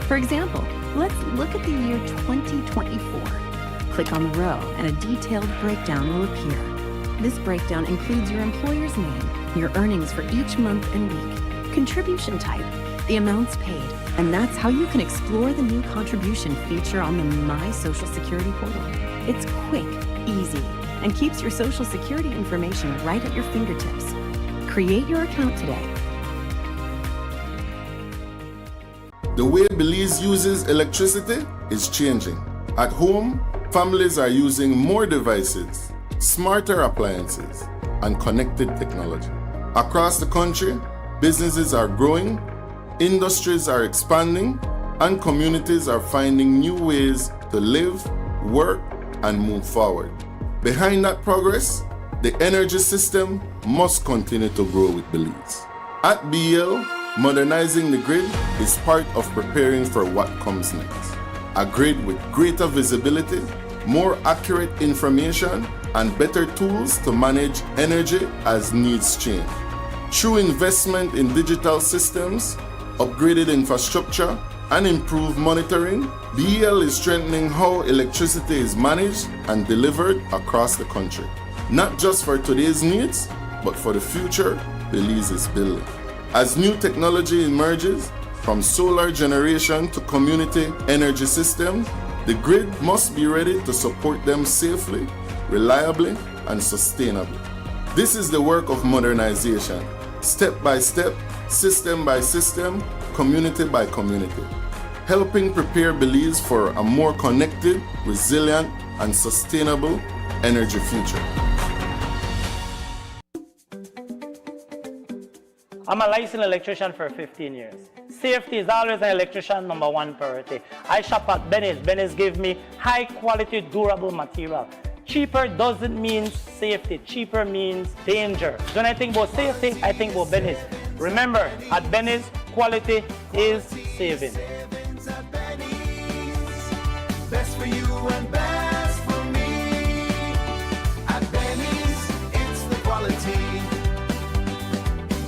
For example, let's look at the year 2024. Click on the row and a detailed breakdown will appear. This breakdown includes your employer's name, your earnings for each month and week, contribution type, the amounts paid, and that's how you can explore the new contribution feature on the My Social Security portal. It's quick, easy, and keeps your Social Security information right at your fingertips. Create your account today.
The way Belize uses electricity is changing. At home, families are using more devices, smarter appliances, and connected technology. Across the country, businesses are growing, industries are expanding, and communities are finding new ways to live, work, and move forward. Behind that progress, the energy system must continue to grow with Belize. At BL, modernizing the grid is part of preparing for what comes next. A grid with greater visibility, more accurate information, and better tools to manage energy as needs change. Through investment in digital systems, upgraded infrastructure, and improved monitoring, BL is strengthening how electricity is managed and delivered across the country. Not just for today's needs, but for the future Belize is building. As new technology emerges, from solar generation to community energy systems, the grid must be ready to support them safely, reliably, and sustainably. This is the work of modernization, step by step, system by system, community by community, helping prepare Belize for a more connected, resilient, and sustainable energy future.
I'm a licensed electrician for 15 years. Safety is always an electrician's #1 priority. I shop at Belize. Belize give me high quality, durable material. Cheaper doesn't mean safety. Cheaper means danger. When I think about safety, I think about Belize. Remember, at Belize, quality is saving.
Best for you and best for me. At Benny's, it's the quality.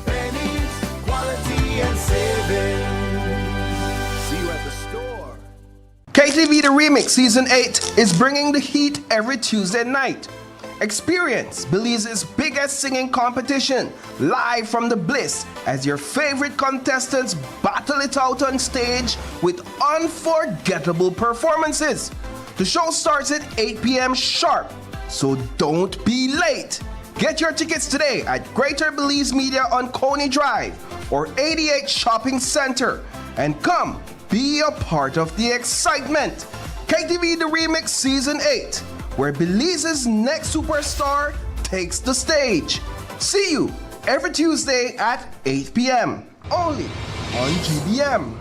Benny's, quality and savings. See you at the store.
KTV The Remix Season 8 is bringing the heat every Tuesday night. Experience Belize's biggest singing competition live from the Bliss as your favorite contestants battle it out on stage with unforgettable performances. The show starts at 8 p.m. sharp, so don't be late. Get your tickets today at Greater Belize Media on Coney Drive or 88 Shopping Center and come be a part of the excitement. KTV The Remix Season 8, where Belize's next superstar takes the stage. See you every Tuesday at 8 p.m. only on GBM.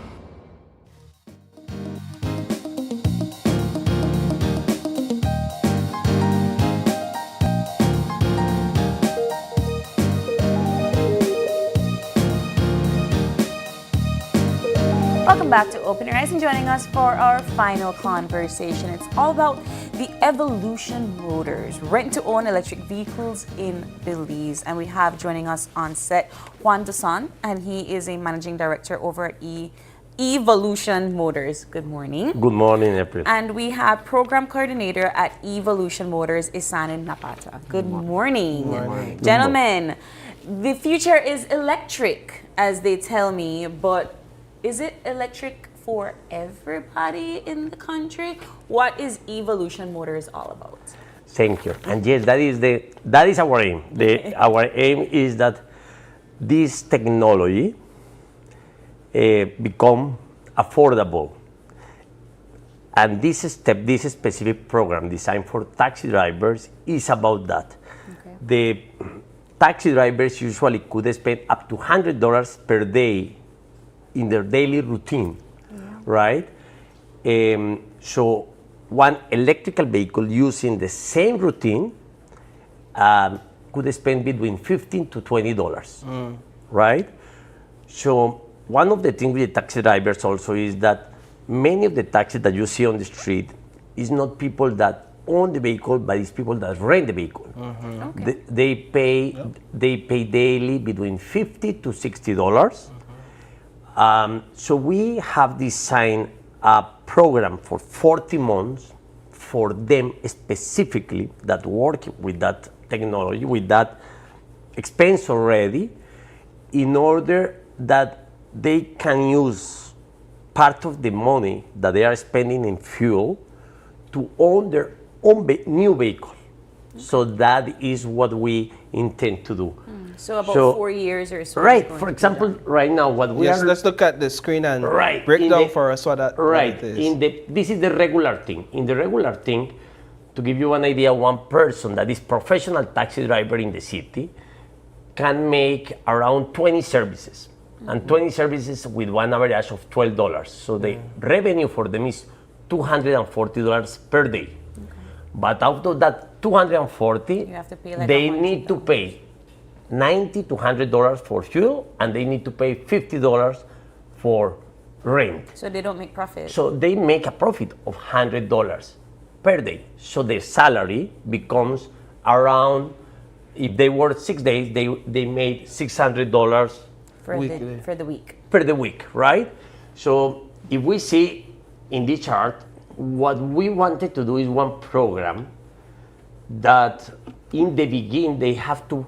Welcome back to Open Your Eyes and joining us for our final conversation. It's all about the Evolution Motors, rent-to-own electric vehicles in Belize. And we have joining us on set Juan Dusan, and he is a managing director over at Evolution Motors. Good morning.
Good morning, April.
And we have program coordinator at Evolution Motors, Isanin Napata. Good morning.
Good morning.
Gentlemen, the future is electric, as they tell me, but is it electric for everybody in the country? What is Evolution Motors all about?
Thank you. And yes, that is our aim. Our aim is that this technology become affordable. And this specific program designed for taxi drivers is about that. Okay. The taxi drivers usually could spend up to $100 per day in their daily routine, right? So one electrical vehicle using the same routine could spend between $15 to $20, right? So one of the things with the taxi drivers also is that many of the taxis that you see on the street is not people that own the vehicle, but it's people that rent the vehicle. Okay. They pay daily between $50 to $60. So we have designed a program for 40 months for them specifically that work with that technology, with that expense already, in order that they can use part of the money that they are spending in fuel to own their own new vehicle. Okay. So that is what we intend to do.
So about 4 years or so.
Right. For example, right now, what we are.
Let's look at the screen and break down for us what that is.
This is the regular thing. In the regular thing, to give you an idea, one person that is professional taxi driver in the city can make around 20 services, and 20 services with one average of $12. So the revenue for them is $240 per day. Okay. But out of that 240,
you have to pay like
they need to pay $90 to $100 for fuel, and they need to pay $50 for rent.
So they don't make profit.
So they make a profit of $100 per day. So their salary becomes around, if they work 6 days, they made $600
for the week.
Per the week, right? So if we see in this chart, what we wanted to do is one program that in the beginning they have to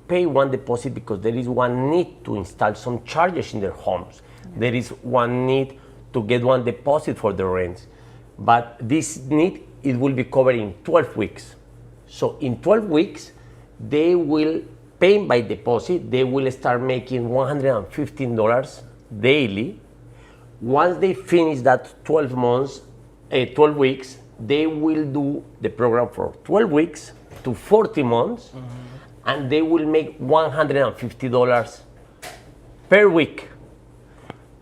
pay one deposit because there is one need to install some chargers in their homes. Okay. There is one need to get one deposit for the rent. But this need, it will be covered in 12 weeks. So in 12 weeks, they will pay by deposit. They will start making $115 daily. Once they finish that 12 weeks, they will do the program for 12 weeks to 40 months. And they will make $150 per week.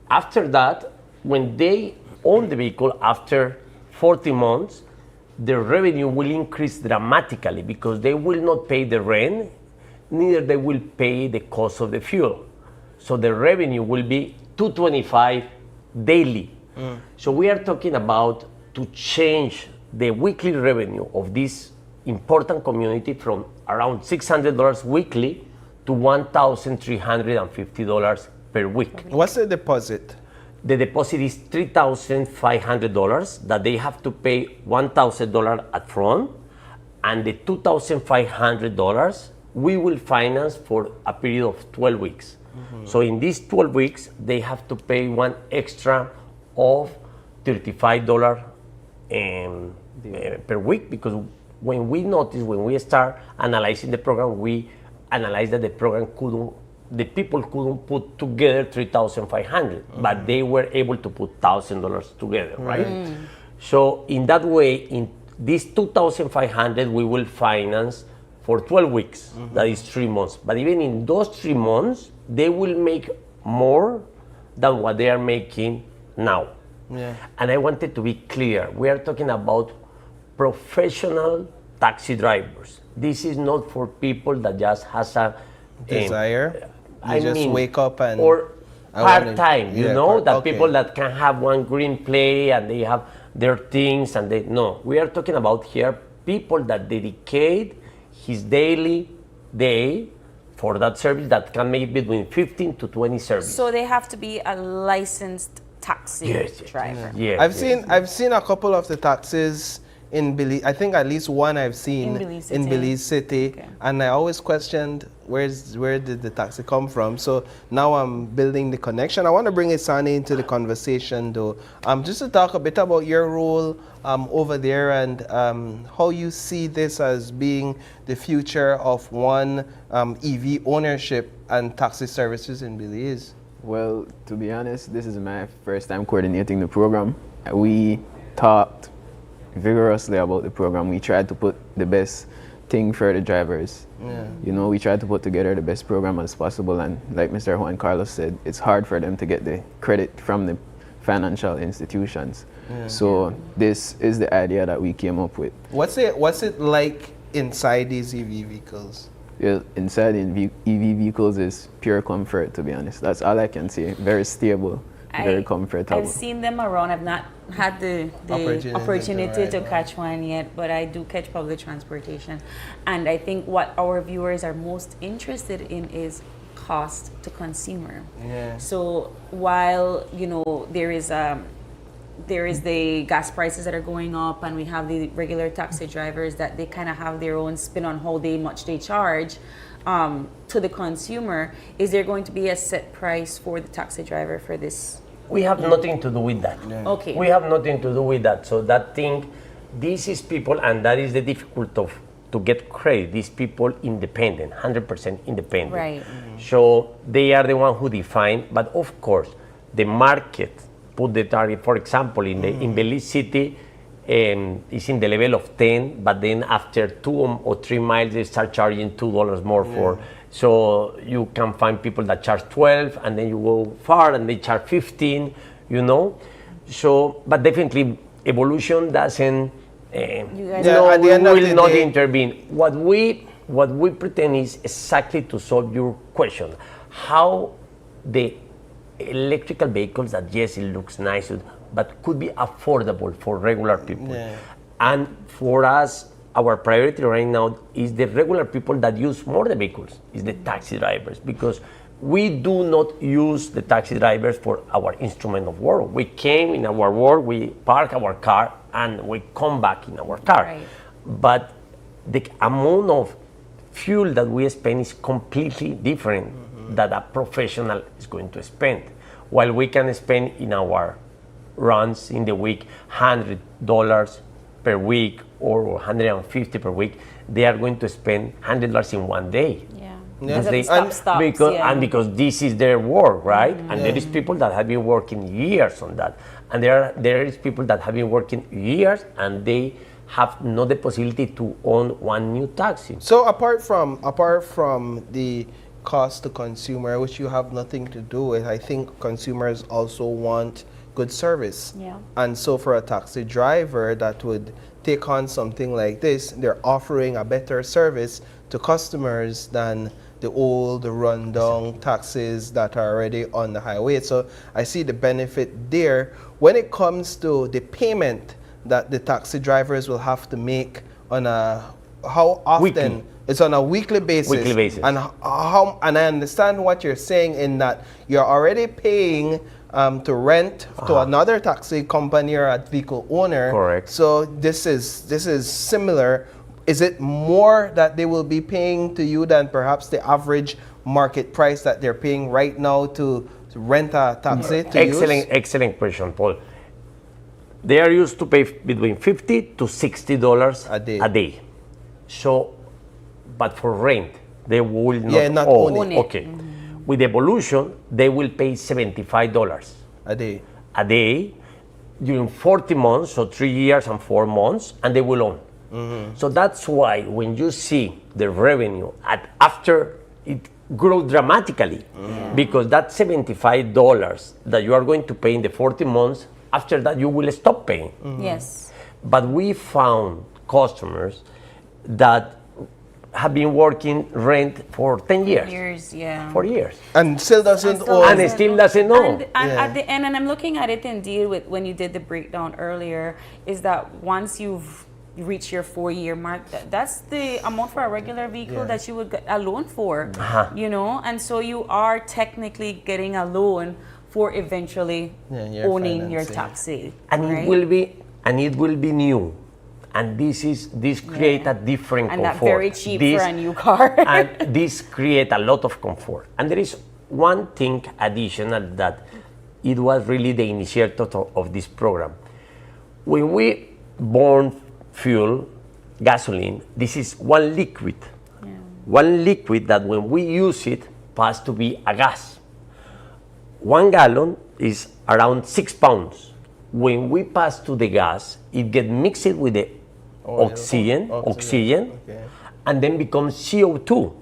After that, when they own the vehicle after 40 months, their revenue will increase dramatically because they will not pay the rent, neither they will pay the cost of the fuel. So the revenue will be $225 daily. So we are talking about to change the weekly revenue of this important community from around $600 weekly to $1,350 per week.
What's the deposit?
The deposit is $3,500 that they have to pay $1,000 up front, and the $2,500 we will finance for a period of 12 weeks. So in these 12 weeks, they have to pay one extra of $35 per week, because when we start analyzing the program, we analyzed that the people couldn't put together $3,500, but they were able to put $1,000 together, right? So in that way, in this $2,500, we will finance for 12 weeks. That is 3 months. But even in those 3 months, they will make more than what they are making now.
Yeah.
And I wanted to be clear. We are talking about professional taxi drivers. This is not for people that just has a
Desire.
I
You just
mean,
wake up and
or
I wanna-
part-time, you
yeah,
know, that
okay.
people that can have one green play and they have their things and they, no, we are talking about here people that dedicate his daily day for that service that can make between 15 to 20 services.
So they have to be a licensed taxi driver.
Yes,
I've seen a couple of the taxis in Belize. I think at least one I've seen
In Belize City.
and I always questioned where did the taxi come from. So now I'm building the connection. I want to bring Isani into the conversation though, just to talk a bit about your role over there and how you see this as being the future of one EV ownership and taxi services in Belize.
Well, to be honest, this is my first time coordinating the program. We talked vigorously about the program. We tried to put the best thing for the drivers.
Yeah.
You know, we tried to put together the best program as possible, and like Mr. Juan Carlos said, it's hard for them to get the credit from the financial institutions.
Yeah.
So this is the idea that we came up with.
What's it like inside these EV vehicles?
Yeah, inside EV vehicles is pure comfort, to be honest. That's all I can say. Very stable, very comfortable.
I've seen them around. I've not had the opportunity to catch one yet, but I do catch public transportation. And I think what our viewers are most interested in is cost to consumer.
Yeah.
So while, you know, there is the gas prices that are going up, and we have the regular taxi drivers that they kind of have their own spin on how much they charge to the consumer. Is there going to be a set price for the taxi driver for this?
We have nothing to do with that.
Okay.
We have nothing to do with that. So that thing, this is people, and that is the difficult of to get credit. These people independent, 100% independent.
Right.
So they are the one who define. But of course, the market put the target. For example, in Belize City, is in the level of 10, but then after 2 or 3 miles, they start charging $2 more for. So you can find people that charge 12, and then you go far and they charge 15, you know. So, but definitely evolution doesn't, will not intervene. What we pretend is exactly to solve your question. How the electrical vehicles that, yes, it looks nice, but could be affordable for regular people.
Yeah.
And for us, our priority right now is the regular people that use more the vehicles, is the taxi drivers, because we do not use the taxi drivers for our instrument of work. We came in our work, we park our car, and we come back in our car.
Right.
But the amount of fuel that we spend is completely different that a professional is going to spend. While we can spend in our runs in the week $100 per week or $150 per week, they are going to spend $100 in one day.
Because
because this is their work, right? And there is people that have been working years on that. And there is people that have been working years and they have not the possibility to own one new taxi.
So apart from the cost to consumer, which you have nothing to do with, I think consumers also want good service.
Yeah.
And so for a taxi driver that would take on something like this, they're offering a better service to customers than the old rundown taxis that are already on the highway. So I see the benefit there. When it comes to the payment that the taxi drivers will have to make on how often?
Weekly.
It's on a weekly basis.
Weekly basis.
And and I understand what you're saying in that you're already paying to rent to another taxi company or a vehicle owner.
Correct.
So this is similar. Is it more that they will be paying to you than perhaps the average market price that they're paying right now to rent a taxi to use?
Excellent question, Paul. They are used to pay between $50 to $60 a day. So, but for rent, they will not
own it.
Okay. With Evolution, they will pay $75
a day.
A day during 40 months, so 3 years and 4 months, and they will own. So that's why when you see the revenue after it grow dramatically because that $75 that you are going to pay in the 40 months, after that you will stop paying.
Yes.
But we found customers that have been working rent for 10 years.
Years, yeah.
4 years.
And still doesn't
And it still doesn't know.
And at the end, and I'm looking at it indeed with when you did the breakdown earlier, is that once you've reached your 4-year mark, that's the amount for a regular vehicle that you would get a loan for, you know? And so you are technically getting a loan for eventually owning your taxi.
And
right?
it will be new. And this create a different
and
comfort.
Not very cheap for a new car.
And this create a lot of comfort. And there is one thing additional that it was really the initiator of this program. When we burn fuel, gasoline, this is one liquid. One liquid that when we use it, pass to be a gas. 1 gallon is around 6 pounds. When we pass to the gas, it gets mixed with the oxygen, and then becomes CO2.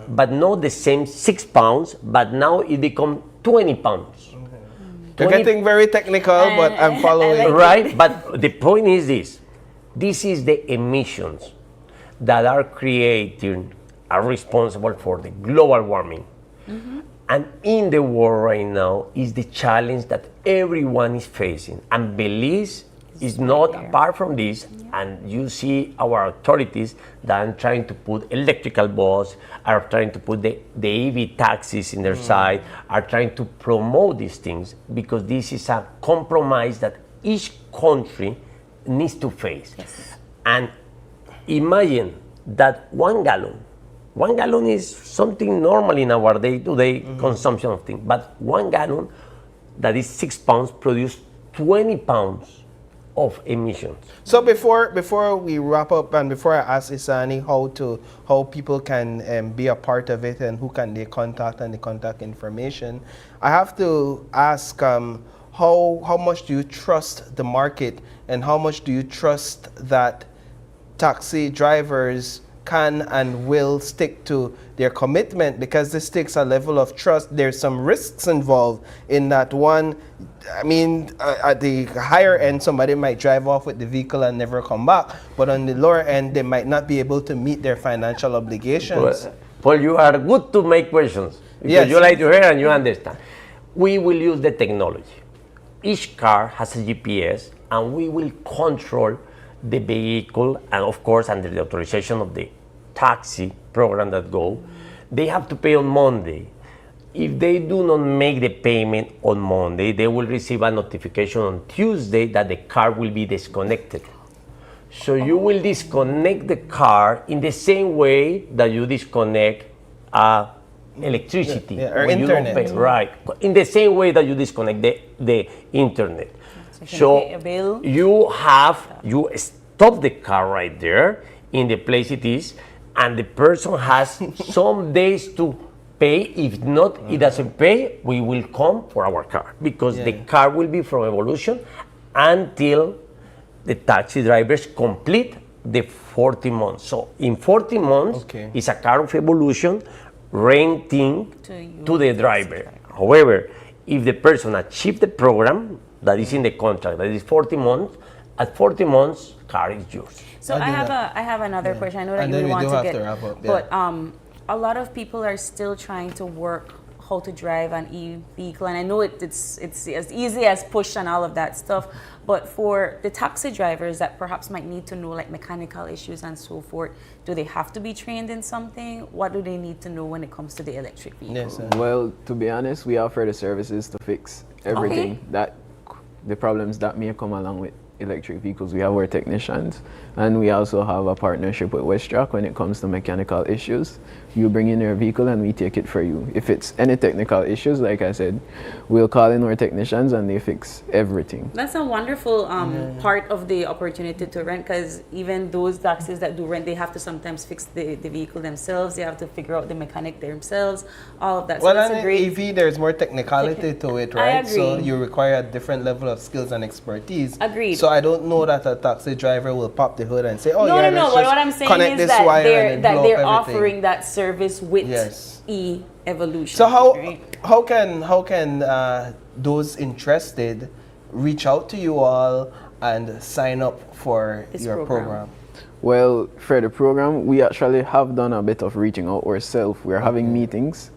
But not the same 6 pounds, but now it becomes 20 pounds.
You're getting very technical, but I'm following.
Right, but the point is this. This is the emissions that are responsible for the global warming. And in the world right now is the challenge that everyone is facing. And Belize is not apart from this. And you see our authorities that are trying to put electrical bus, are trying to put the EV taxis in their side, are trying to promote these things because this is a compromise that each country needs to face. And imagine that 1 gallon. 1 gallon is something normal in our day-to-day consumption of things, but 1 gallon that is 6 pounds produce 20 pounds of emissions.
So before we wrap up and before I ask Isani how people can be a part of it and who can they contact and the contact information, I have to ask how much do you trust the market and how much do you trust that taxi drivers can and will stick to their commitment, because this takes a level of trust. There's some risks involved in that one. I mean, at the higher end, somebody might drive off with the vehicle and never come back. But on the lower end, they might not be able to meet their financial obligations.
Well, Paul, you are good to make questions because you like to hear and you understand. We will use the technology. Each car has a GPS and we will control the vehicle, and of course under the authorization of the taxi program that go, they have to pay on Monday. If they do not make the payment on Monday, they will receive a notification on Tuesday that the car will be disconnected. So you will disconnect the car in the same way that you disconnect electricity
or
when
internet.
you don't pay, right? In the same way that you disconnect the internet. So you stop the car right there in the place it is, and the person has some days to pay. If not, it doesn't pay, we will come for our car because the car will be from Evolution until the taxi drivers complete the 40 months. So in 40 months, it's a car of Evolution renting to the driver. However, if the person achieves the program that is in the contract, that is 40 months, at 40 months, car is yours.
So I have another question. I know that you want to get, but a lot of people are still trying to work how to drive an e-vehicle, and I know it's as easy as push and all of that stuff, but for the taxi drivers that perhaps might need to know like mechanical issues and so forth, do they have to be trained in something? What do they need to know when it comes to the electric vehicle?
Well, to be honest, we offer the services to fix everything that the problems that may come along with electric vehicles. We have our technicians, and we also have a partnership with Westtrack when it comes to mechanical issues. You bring in your vehicle and we take it for you. If it's any technical issues, like I said, we'll call in our technicians and they fix everything.
That's a wonderful part of the opportunity to rent, because even those taxis that do rent, they have to sometimes fix the vehicle themselves. They have to figure out the mechanic themselves, all of that.
Well,
so that's
on
a great
EV, there's more technicality to it, right?
I agree.
So you require a different level of skills and expertise.
Agreed.
So I don't know that a taxi driver will pop the hood and say, "Oh
no,
yeah,
no, no.
let's
But
just
what I'm saying
connect
is
this
that
wire
they're
and then blow up everything."
offering that service with
Yes.
e-evolution.
So
right?
how can those interested reach out to you all and sign up for
This
your program?
Well, for the program, we actually have done a bit of reaching out ourselves. We're having meetings,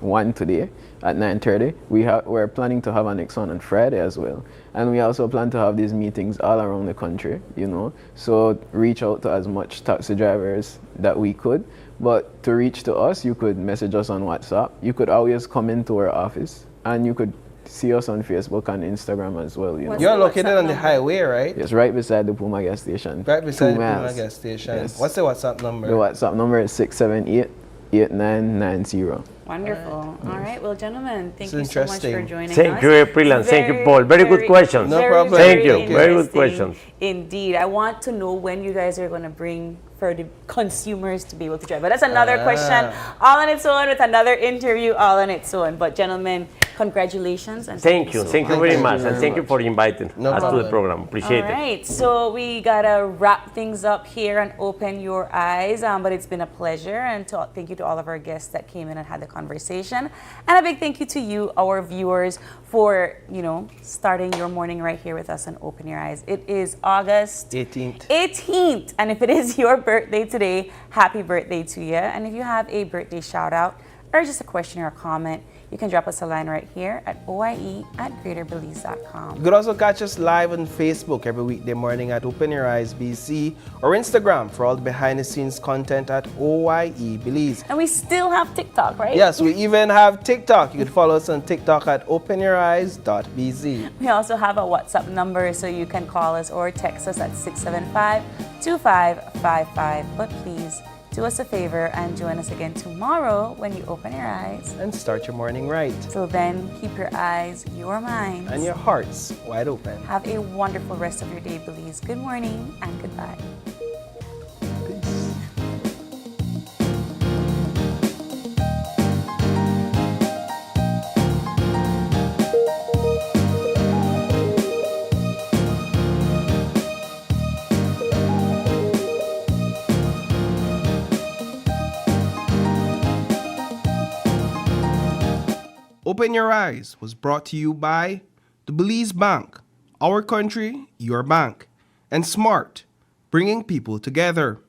one today at 9:30. We're planning to have a next one on Friday as well. And we also plan to have these meetings all around the country, you know. So reach out to as much taxi drivers that we could. But to reach to us, you could message us on WhatsApp. You could always come into our office, and you could see us on Facebook and Instagram as well. You know.
You're located on the highway, right?
It's right beside the Puma gas station.
Right beside
2
the Puma
miles.
gas station.
Yes.
What's the WhatsApp number?
The WhatsApp number is 678-8990.
Wonderful. All right. Well, gentlemen, thank
It's
you so much for
interesting.
joining us.
Thank you, April, and thank you, Paul. Very good questions.
No problem.
Thank you. Very good
interesting
questions.
Indeed. I want to know when you guys are going to bring for the consumers to be able to drive. But that's another question all on its own with another interview all on its own. But gentlemen, congratulations. And
Thank you.
so
Thank you very much. And thank you for inviting
No
us to
problem.
the program. Appreciate
All
it.
right, so we gotta wrap things up here and open your eyes. But it's been a pleasure, and thank you to all of our guests that came in and had the conversation, and a big thank you to you, our viewers, for starting your morning right here with us and Open Your Eyes. It is August 18th, and if it is your birthday today, happy birthday to you. And if you have a birthday shout out or just a question or a comment, you can drop us a line right here at oie@greaterbelize.com.
You could also catch us live on Facebook every weekday morning at Open Your Eyes BC or Instagram for all the behind the scenes content at OYE Belize.
And we still have TikTok, right?
Yes, we even have TikTok. You can follow us on TikTok at openyoureyes.bz.
We also have a WhatsApp number, so you can call us or text us at 675-2555. But please do us a favor and join us again tomorrow when you open your eyes.
And start your morning right.
Till then, keep your eyes, your minds,
And your hearts wide open.
Have a wonderful rest of your day, Belize. Good morning and goodbye.
Open Your Eyes was brought to you by the Belize Bank, our country, your bank, and Smart, bringing people together.